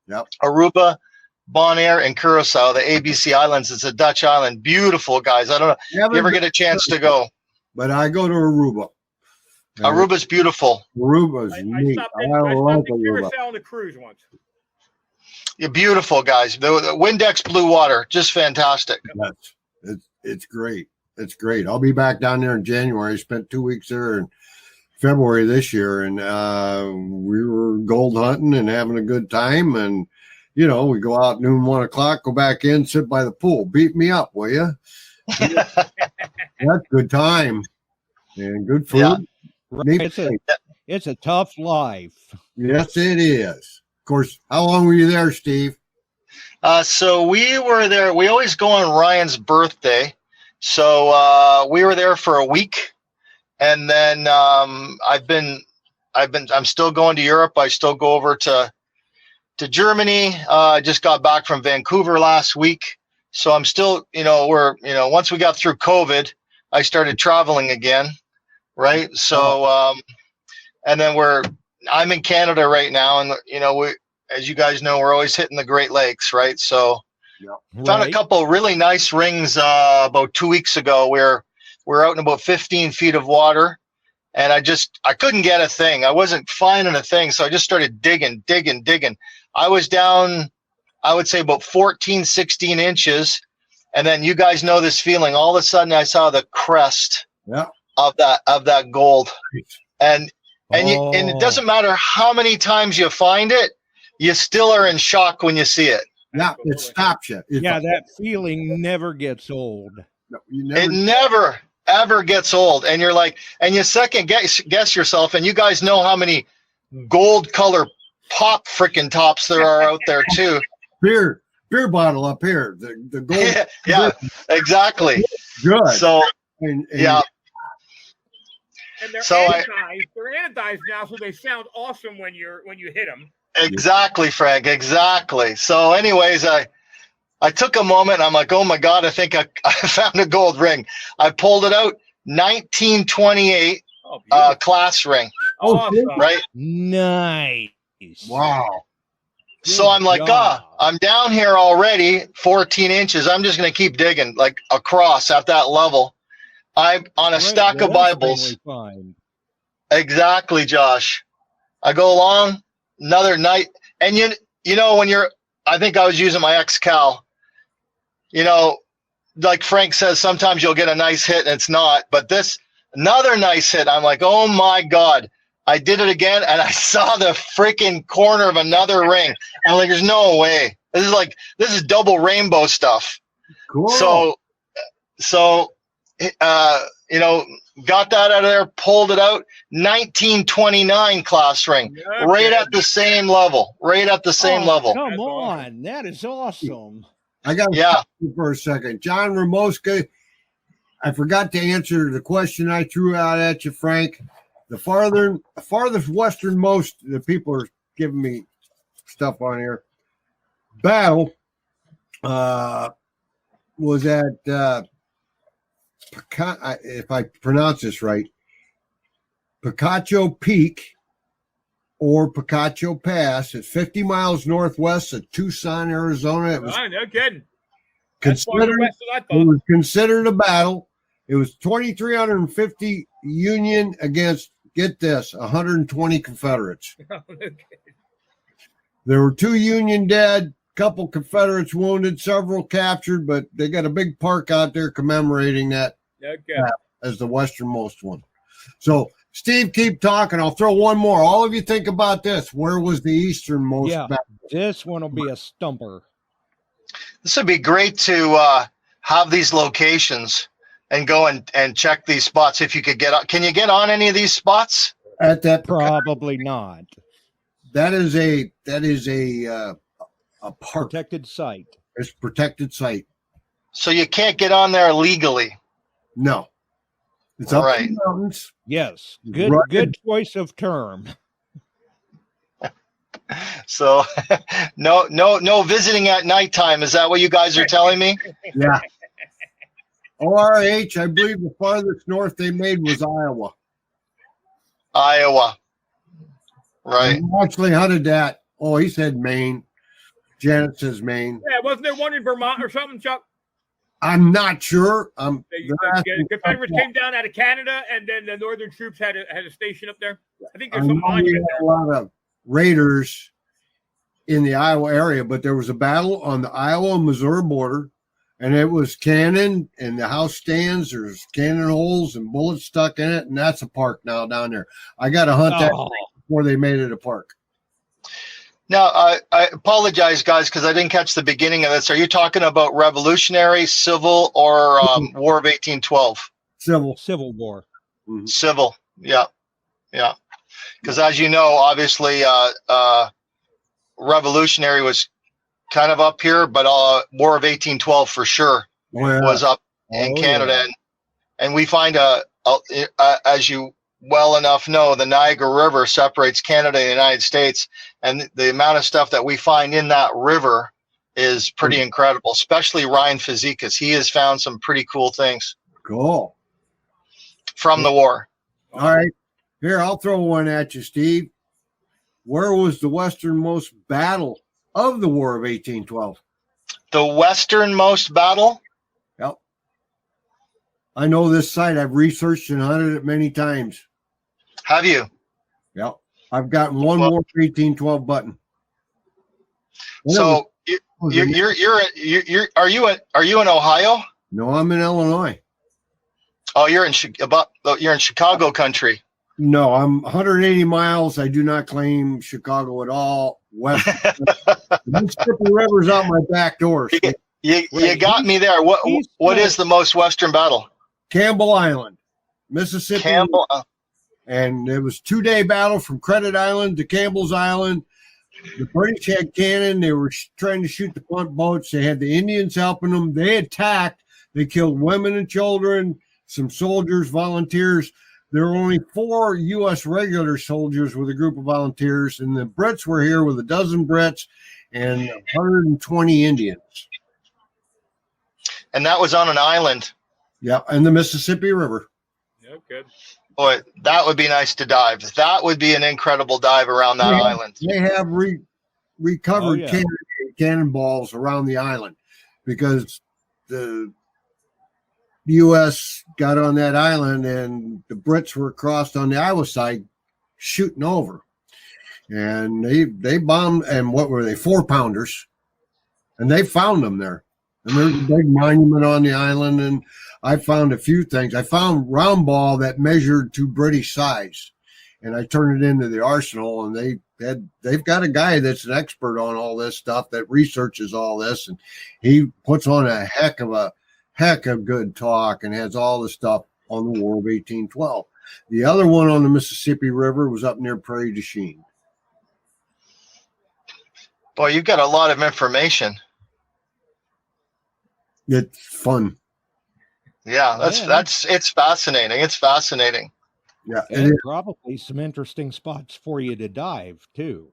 Yep. Aruba, Bonaire, and Curacao, the ABC Islands. It's a Dutch island. Beautiful, guys. I don't know if you ever get a chance to go. But I go to Aruba. Aruba's beautiful. Aruba's I neat. stopped I in love Aruba. Curacao on a cruise once. You're beautiful, guys. The Windex blue water, just fantastic. It's great. It's great. I'll be back down there in January. I spent 2 weeks there in February this year, and we were gold hunting and having a good time. And you know, we go out noon, 1 o'clock, go back in, sit by the pool. Beat me up, will you? That's good time and good food. Yeah. Right. It's a tough life. Yes, it is. Of course, how long were you there, Steve? So we were there. We always go on Ryan's birthday. So we were there for a week, and then I'm still going to Europe. I still go over to Germany. I just got back from Vancouver last week. So I'm still, once we got through COVID, I started traveling again. Right. So, and then I'm in Canada right now. And, as you guys know, we're always hitting the Great Lakes. Right. So found a couple really nice rings about 2 weeks ago where we're out in about 15 feet of water. And I couldn't get a thing. I wasn't finding a thing. So I just started digging. I was down, I would say about 14, 16 inches. And then you guys know this feeling. All of a sudden I saw the crest of that gold. And it doesn't matter how many times you find it, you still are in shock when you see it. Yeah, it stops you. That feeling never gets old. No, it never ever gets old. And you're like, and you second guess yourself, and you guys know how many gold color pop freaking tops there are out there too. Beer bottle up here. The gold. Yeah, exactly. Good. So yeah. And they're anodized now, so they sound awesome when you hit them. Exactly, Frank. Exactly. So, anyways, I took a moment. I'm like, oh my God, I think I found a gold ring. I pulled it out. 1928 class ring. Awesome. Right. Nice. Wow. So I'm like, I'm down here already, 14 inches. I'm just going to keep digging like across at that level. I'm on a stack of Bibles. Exactly, Josh. I go along another night, and you know when I think I was using my X-Cal. Like Frank says, sometimes you'll get a nice hit and it's not. But this another nice hit. I'm like, oh my God. I did it again, and I saw the freaking corner of another ring. I'm like, there's no way. This is double rainbow stuff. Cool. So, got that out of there, pulled it out. 1929 class ring, right at the same level. Come on, that is awesome. I got to stop you for a second. John Ramoska, I forgot to answer the question I threw out at you, Frank. The farthest westernmost, the people are giving me stuff on here. Battle was at if I pronounce this right, Picacho Peak or Picacho Pass at 50 miles northwest of Tucson, Arizona. It was no kidding. It was considered a battle. It was 2,350 Union against, get this, 120 Confederates. There were 2 Union dead, couple Confederates wounded, several captured, but they got a big park out there commemorating that as the westernmost one. So, Steve, keep talking. I'll throw one more. All of you think about this. Where was the easternmost battle? This one will be a stumper. This would be great to have these locations and go and check these spots. If you could get on, can you get on any of these spots? At that, probably not. That is a park. Protected site. It's protected site. So you can't get on there legally. No. It's up right. in the mountains. Yes. Good choice of term. So no visiting at nighttime. Is that what you guys are telling me? Yeah. ORH, I believe the farthest north they made was Iowa. Iowa. Right. We actually hunted that. Oh, he said Maine. Janet says Maine. Yeah, wasn't there one in Vermont or something, Chuck? I'm not sure. The Confederates came down out of Canada, and then the Northern troops had a station up there. I think there's some monument there. A lot of raiders in the Iowa area, but there was a battle on the Iowa and Missouri border, and it was cannon and the house stands. There's cannon holes and bullets stuck in it, and that's a park now down there. I got to hunt that before they made it a park. Now, I apologize, guys, because I didn't catch the beginning of this. Are you talking about revolutionary, civil, or War of 1812? Civil War. Mm-hmm. Civil, yeah. Because as you know, obviously, revolutionary was kind of up here, but War of 1812 for sure was up in Canada. Yeah. And we find, as you well enough know, the Niagara River separates Canada and the United States, and the amount of stuff that we find in that river is pretty incredible, especially Ryan Fazekas. He has found some pretty cool things. Cool. From the war. All right. Here, I'll throw one at you, Steve. Where was the westernmost battle of the War of 1812? The westernmost battle? Yep. I know this site. I've researched and hunted it many times. Have you? Yep. I've got one more 1812 button. So are you in Ohio? No, I'm in Illinois. Oh, you're in Chicago country. No, I'm 180 miles. I do not claim Chicago at all. West. The Mississippi River's out my back door. You got me there. What is the most western battle? Campbell Island, Mississippi. Campbell. And it was 2-day battle from Credit Island to Campbell's Island. The British had cannon. They were trying to shoot the front boats. They had the Indians helping them. They attacked. They killed women and children, some soldiers, volunteers. There were only 4 U.S. regular soldiers with a group of volunteers, and the Brits were here with a dozen Brits and 120 Indians. And that was on an island. Yeah, and the Mississippi River. Yeah, good. Boy, that would be nice to dive. That would be an incredible dive around that island. They have recovered cannonballs around the island because the U.S. got on that island and the Brits were crossed on the Iowa side shooting over. And they bombed, and what were they, 4-pounders? And they found them there. And there's a big monument on the island, and I found a few things. I found round ball that measured to British size, and I turned it into the arsenal, and they've got a guy that's an expert on all this stuff that researches all this, and he puts on a heck of good talk and has all the stuff on the War of 1812. The other one on the Mississippi River was up near Prairie du Chien. Boy, you've got a lot of information. It's fun. Yeah, it's fascinating. It's fascinating. Yeah, and probably some interesting spots for you to dive too.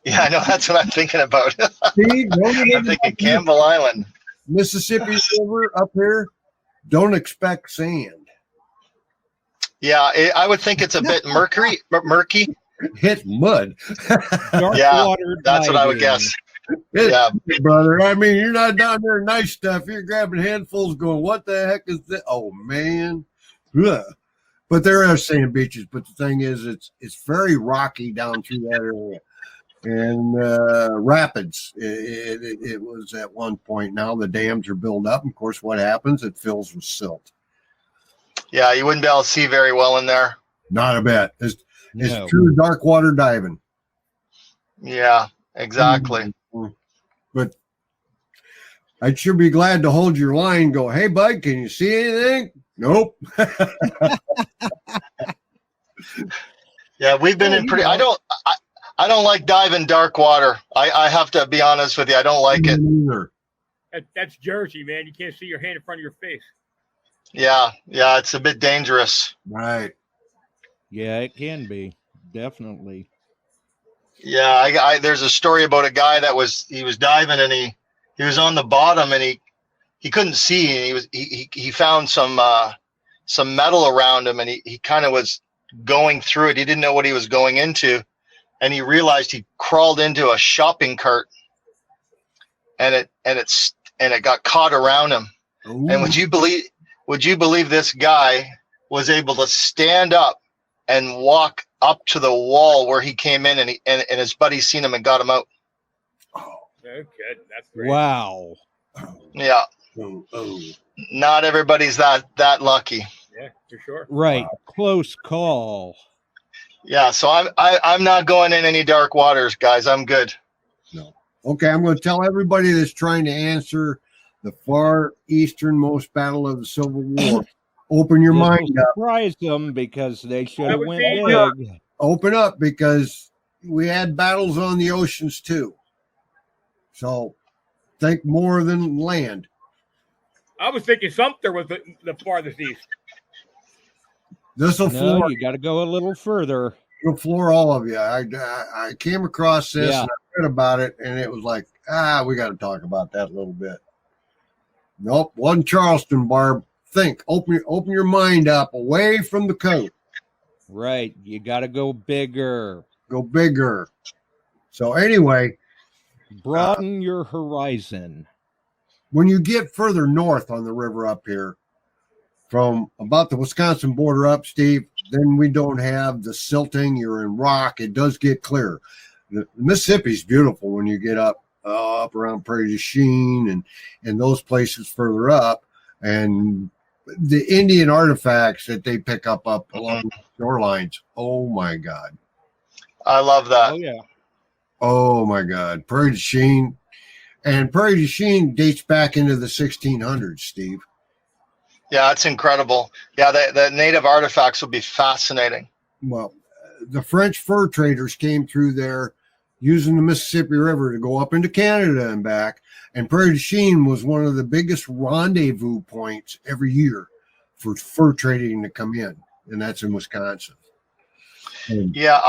Yeah, I know. That's what I'm thinking about. Steve, I'm thinking Campbell Island. Mississippi River up here, don't expect sand. Yeah, I would think it's a bit murky. Hit mud. Yeah, that's what I would guess. Yeah, brother. I mean, you're not down there nice stuff. You're grabbing handfuls going, what the heck is that? Oh, man. Ugh. But there are sand beaches. But the thing is, it's very rocky down through that area. And rapids, it was at one point. Now the dams are built up. And of course, what happens? It fills with silt. Yeah, you wouldn't be able to see very well in there. Not a bit. It's true dark water diving. Yeah, exactly. But I'd sure be glad to hold your line and go, hey, bud, can you see anything? Nope. Yeah, we've been in pretty. I don't like diving dark water. I have to be honest with you. I don't like it. That's Jersey, man. You can't see your hand in front of your face. Yeah, it's a bit dangerous. Right. Yeah, it can be. Definitely. Yeah, there's a story about a guy that was diving and he was on the bottom and he couldn't see, and he found some metal around him, and he kind of was going through it. He didn't know what he was going into, and he realized he crawled into a shopping cart, and it got caught around him. Ooh. And would you believe this guy was able to stand up and walk up to the wall where he came in, and his buddy seen him and got him out. Oh, good. That's great. Wow. Yeah. Not everybody's that lucky. Yeah, for sure. Right. Wow. Close call. Yeah. So I'm not going in any dark waters, guys. I'm good. No. Okay. I'm going to tell everybody that's trying to answer the far easternmost battle of the Civil War. Open your mind up. Surprise them because they should have went big. Open up because we had battles on the oceans too. So think more than land. I was thinking Sumter was the farthest east. This will floor. You got to go a little further. It'll floor all of you. I came across this and I read about it, and it was like, we got to talk about that a little bit. Nope, wasn't Charleston, Barb. Think, open your mind up away from the coast. Right, you got to go bigger. Go bigger. So anyway, broaden your horizon. When you get further north on the river up here, from about the Wisconsin border up, Steve, then we don't have the silting. You're in rock. It does get clear. The Mississippi's beautiful when you get up around Prairie du Chien and those places further up, and the Indian artifacts that they pick up along the shorelines. Oh my God. I love that. Oh yeah. Oh my God. Prairie du Chien. And Prairie du Chien dates back into the 1600s, Steve. Yeah, that's incredible. Yeah, the native artifacts will be fascinating. Well, the French fur traders came through there using the Mississippi River to go up into Canada and back. And Prairie du Chien was one of the biggest rendezvous points every year for fur trading to come in. And that's in Wisconsin. Yeah.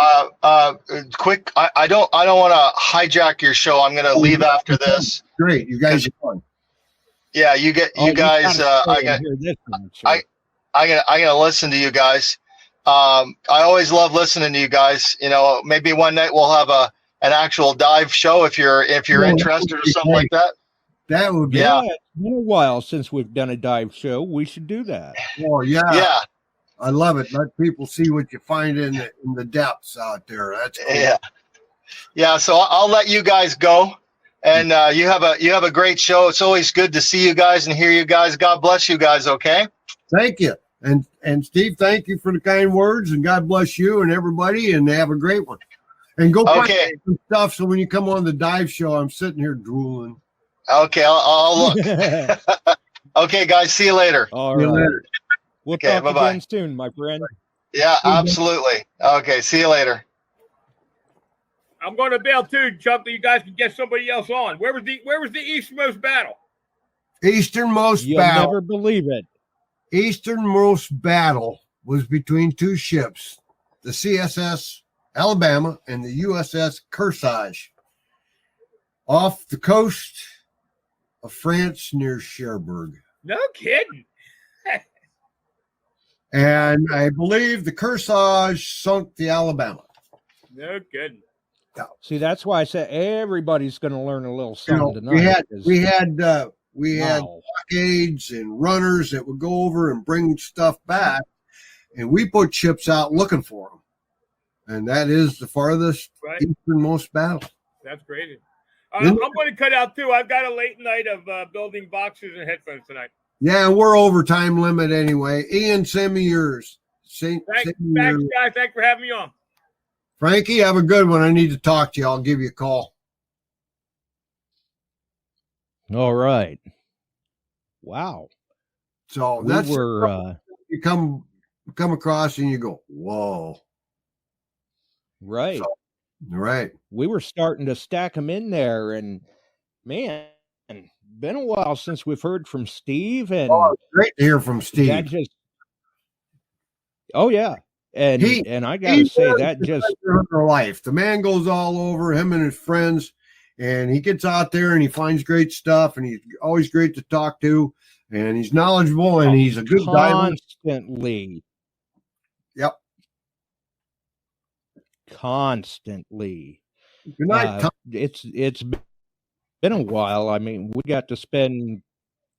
Quick. I don't want to hijack your show. I'm going to leave after this. Great. You guys are fun. Yeah. You guys. I'm gonna listen to you guys. I always love listening to you guys. You know, maybe one night we'll have an actual dive show if you're interested or something like that. That would be. Yeah. It's been a while since we've done a dive show. We should do that. Oh yeah. Yeah. I love it. Let people see what you find in the depths out there. That's cool. Yeah. Yeah. So I'll let you guys go, and you have a great show. It's always good to see you guys and hear you guys. God bless you guys. Okay. Thank you, and Steve, thank you for the kind words, and God bless you and everybody, and have a great one. And go find some stuff so when you come on the dive show, I'm sitting here drooling. Okay, I'll look. Okay, guys. See you later. All right. Later. We'll talk again soon, my friend. Yeah, absolutely. Okay, see you later. I'm going to bail too, Chuck. You guys can get somebody else on. Where was the easternmost battle? Easternmost You'll battle. You'll never believe it. Easternmost battle was between two ships, the CSS Alabama and the USS Kearsarge, off the coast of France near Cherbourg. No kidding. And I believe the Kearsarge sunk the Alabama. No kidding. See, that's why I said everybody's going to learn a little something tonight. We had blockades and runners that would go over and bring stuff back, and we put ships out looking for them. And that is the farthest easternmost battle. That's crazy. I'm going to cut out too. I've got a late night of building boxes and headphones tonight. Yeah, we're over time limit anyway. Ian, send me yours. Thanks, guys. Thanks for having me on. Frankie, have a good one. I need to talk to you. I'll give you a call. All right. Wow. So that's you come across and you go, whoa. Right. So, right. We were starting to stack them in there, and man, been a while since we've heard from Steve. And great to hear from Steve. Oh yeah. And I gotta say that just life. The man goes all over, him and his friends, and he gets out there and he finds great stuff, and he's always great to talk to, and he's knowledgeable, and he's a good diver. Constantly. Yep. Constantly. Good night, Tom. It's been a while. I mean, we got to spend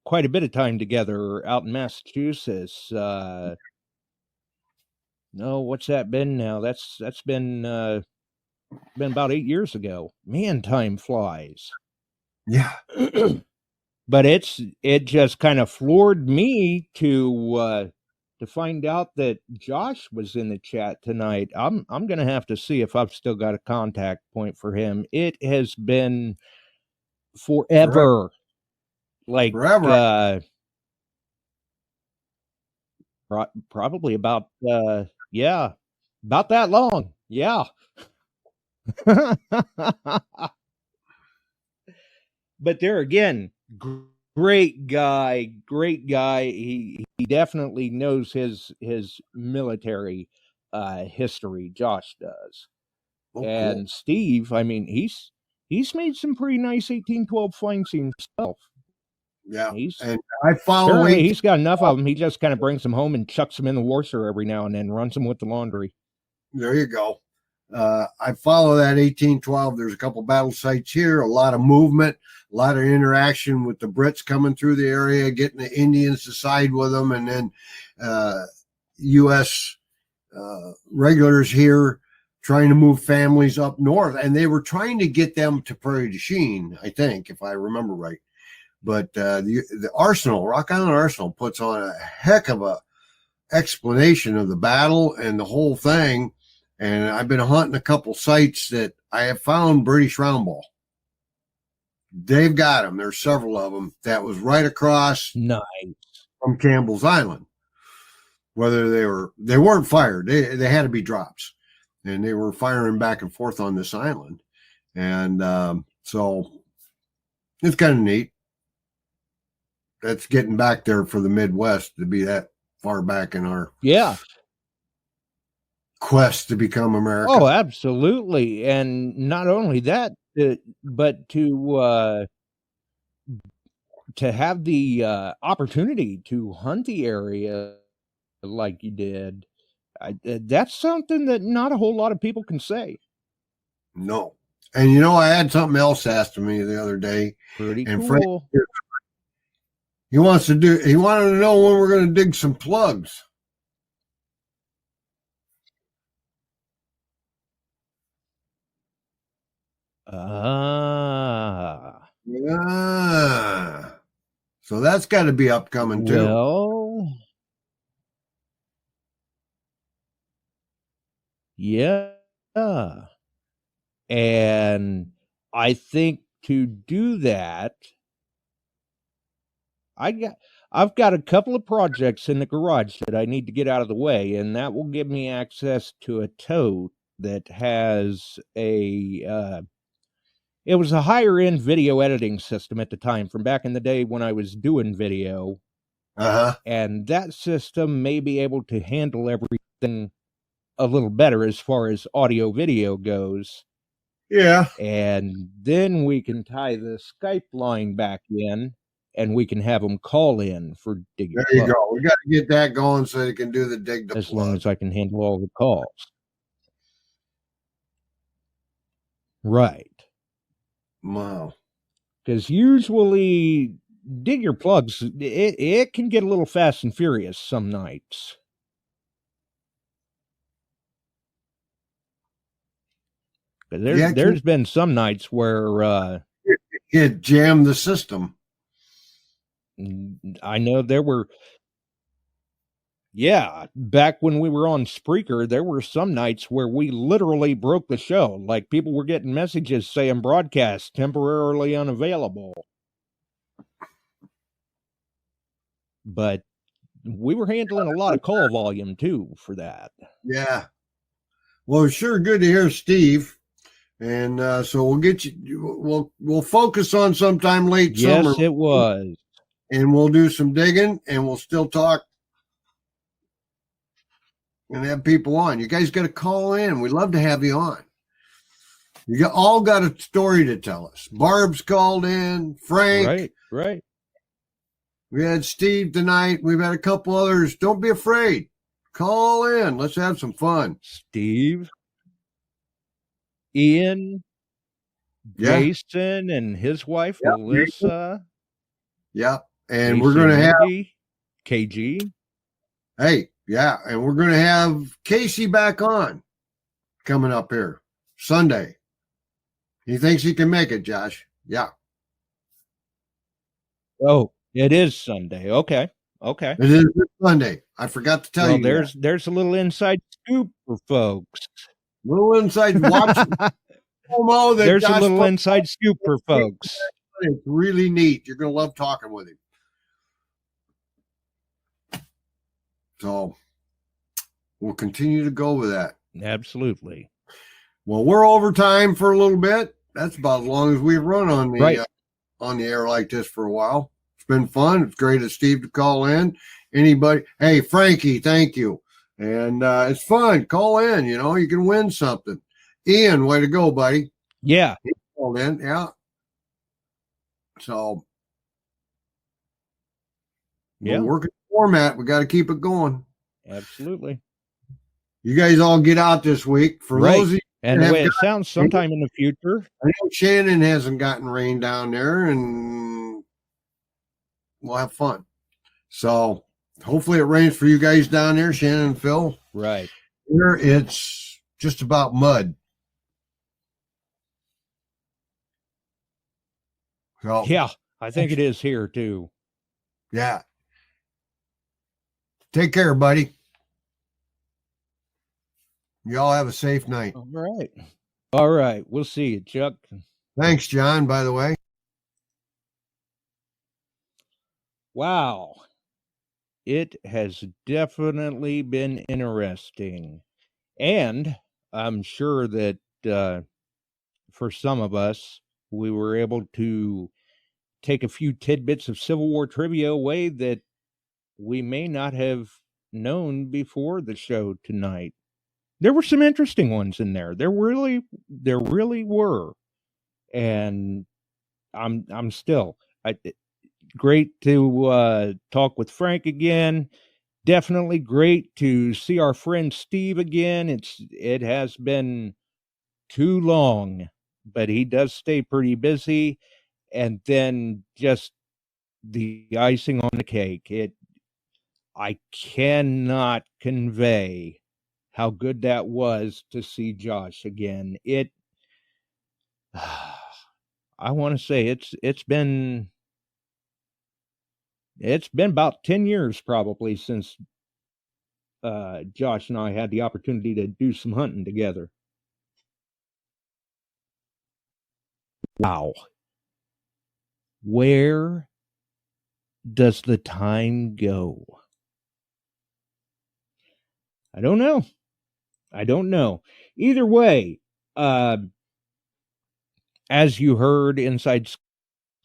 quite a bit of time together out in Massachusetts. No, what's that been now? That's been about 8 years ago. Man, time flies. Yeah. But it just kind of floored me to find out that Josh was in the chat tonight. I'm gonna have to see if I've still got a contact point for him. It has been forever. Like forever. Probably about about that long. Yeah. But there again, great guy. He definitely knows his military history. Josh does. And Steve, I mean, he's made some pretty nice 1812 finds himself. Yeah, and I follow. He's got enough of them. He just kind of brings them home and chucks them in the washer every now and then, runs them with the laundry. There you go. I follow that 1812. There's a couple battle sites here, a lot of movement, a lot of interaction with the Brits coming through the area, getting the Indians to side with them, and then U.S. Regulars here trying to move families up north. And they were trying to get them to Prairie du Chien, I think, if I remember right. But the Arsenal, Rock Island Arsenal, puts on a heck of a explanation of the battle and the whole thing. And I've been hunting a couple sites that I have found British round ball. They've got them. There's several of them. That was right across from Campbell's Island. Whether they weren't fired, they had to be drops, and they were firing back and forth on this island. And so it's kind of neat. That's getting back there for the Midwest to be that far back in our quest to become America. Oh, absolutely. And not only that, but to have the opportunity to hunt the area like you did, that's something that not a whole lot of people can say. No. And I had something else asked of me the other day. Pretty and cool. Frank, he wanted to know when we're going to dig some plugs. So that's got to be upcoming too. Well, yeah. And I think to do that, I've got a couple of projects in the garage that I need to get out of the way, and that will give me access to a tote that has it was a higher end video editing system at the time, from back in the day when I was doing video. And that system may be able to handle everything a little better as far as audio video goes. Yeah. And then we can tie the Skype line back in, and we can have them call in for Dig There Your you Plug. go. We got to get that going so they can do the dig the As plug. long as I can handle all the calls. Right. Wow. Because usually Dig Your Plugs, it can get a little fast and furious some nights. But there's been some nights where it jammed the system. I know there were. Yeah, back when we were on Spreaker, there were some nights where we literally broke the show. Like people were getting messages saying broadcast temporarily unavailable. But we were handling a lot of call volume too for that. Yeah. Well, sure good to hear Steve. And so we'll get you, we'll focus on sometime late summer. Yes, it was. And we'll do some digging and we'll still talk and have people on. You guys got to call in. We'd love to have you on. You all got a story to tell us. Barb's called in, Frank. Right. We had Steve tonight. We've had a couple others. Don't be afraid. Call in. Let's have some fun. Steve, Ian, Jason, and his wife, Melissa. Yep. And we're going to have KG. Hey, yeah. And we're going to have Casey back on coming up here Sunday. He thinks he can make it, Josh. Yeah. Oh, it is Sunday. Okay. It is Sunday. I forgot to tell you. There's a little inside scoop for folks. Little inside watch. There's a little inside scoop for folks. It's really neat. You're going to love talking with him. So we'll continue to go with that. Absolutely. Well, we're over time for a little bit. That's about as long as we've run on the air like this for a while. It's been fun. It's great of Steve to call in. Anybody? Hey, Frankie, thank you. And it's fun. Call in. You can win something. Ian, way to go, buddy. Yeah. He called in. Yeah. So, we're working the format. We got to keep it going. Absolutely. You guys all get out this week. For those of you and the way it sounds, sometime in the future. I know Shannon hasn't gotten rain down there, and we'll have fun. So hopefully it rains for you guys down there, Shannon and Phil. Right. Here it's just about mud. So, yeah, I think it is here too. Yeah. Take care, buddy. Y'all have a safe night. All right. We'll see you, Chuck. Thanks, John, by the way. Wow. It has definitely been interesting. And I'm sure that for some of us, we were able to take a few tidbits of Civil War trivia away that we may not have known before the show tonight. There were some interesting ones in there. There really were. And I'm still great to talk with Frank again. Definitely great to see our friend Steve again. It has been too long, but he does stay pretty busy. And then just the icing on the cake. I cannot convey how good that was to see Josh again. I want to say it's been about 10 years probably since Josh and I had the opportunity to do some hunting together. Wow. Where does the time go? I don't know. Either way, as you heard inside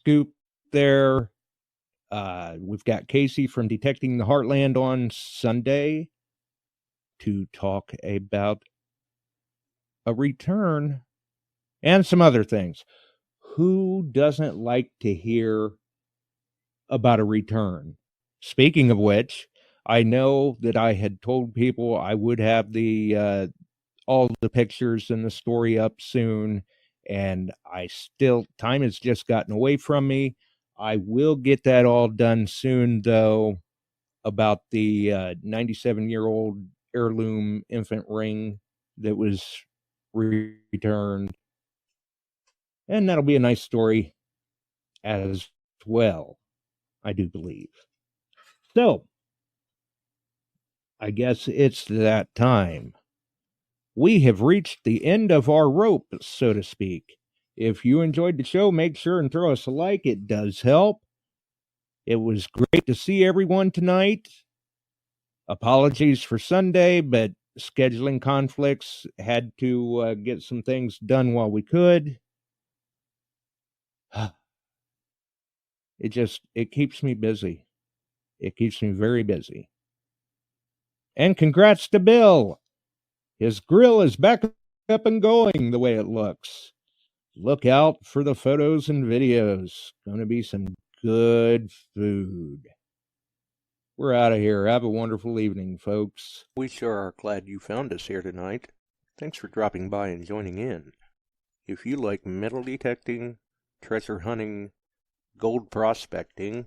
scoop there, We've got Casey from Detecting the Heartland on Sunday to talk about a return and some other things. Who doesn't like to hear about a return? Speaking of which, I know that I had told people I would have the all the pictures and the story up soon, and time has just gotten away from me. I will get that all done soon, though, about the 97-year-old heirloom infant ring that was returned. And that'll be a nice story as well, I do believe. So, I guess it's that time. We have reached the end of our rope, so to speak. If you enjoyed the show, make sure and throw us a like. It does help. It was great to see everyone tonight. Apologies for Sunday, but scheduling conflicts had to get some things done while we could. It keeps me busy. It keeps me very busy. And congrats to Bill. His grill is back up and going the way it looks. Look out for the photos and videos. Going to be some good food. We're out of here. Have a wonderful evening, folks. We sure are glad you found us here tonight. Thanks for dropping by and joining in. If you like metal detecting, treasure hunting, gold prospecting,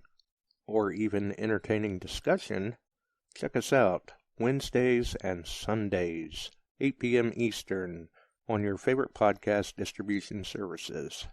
or even entertaining discussion, check us out Wednesdays and Sundays, 8 p.m. Eastern, on your favorite podcast distribution services.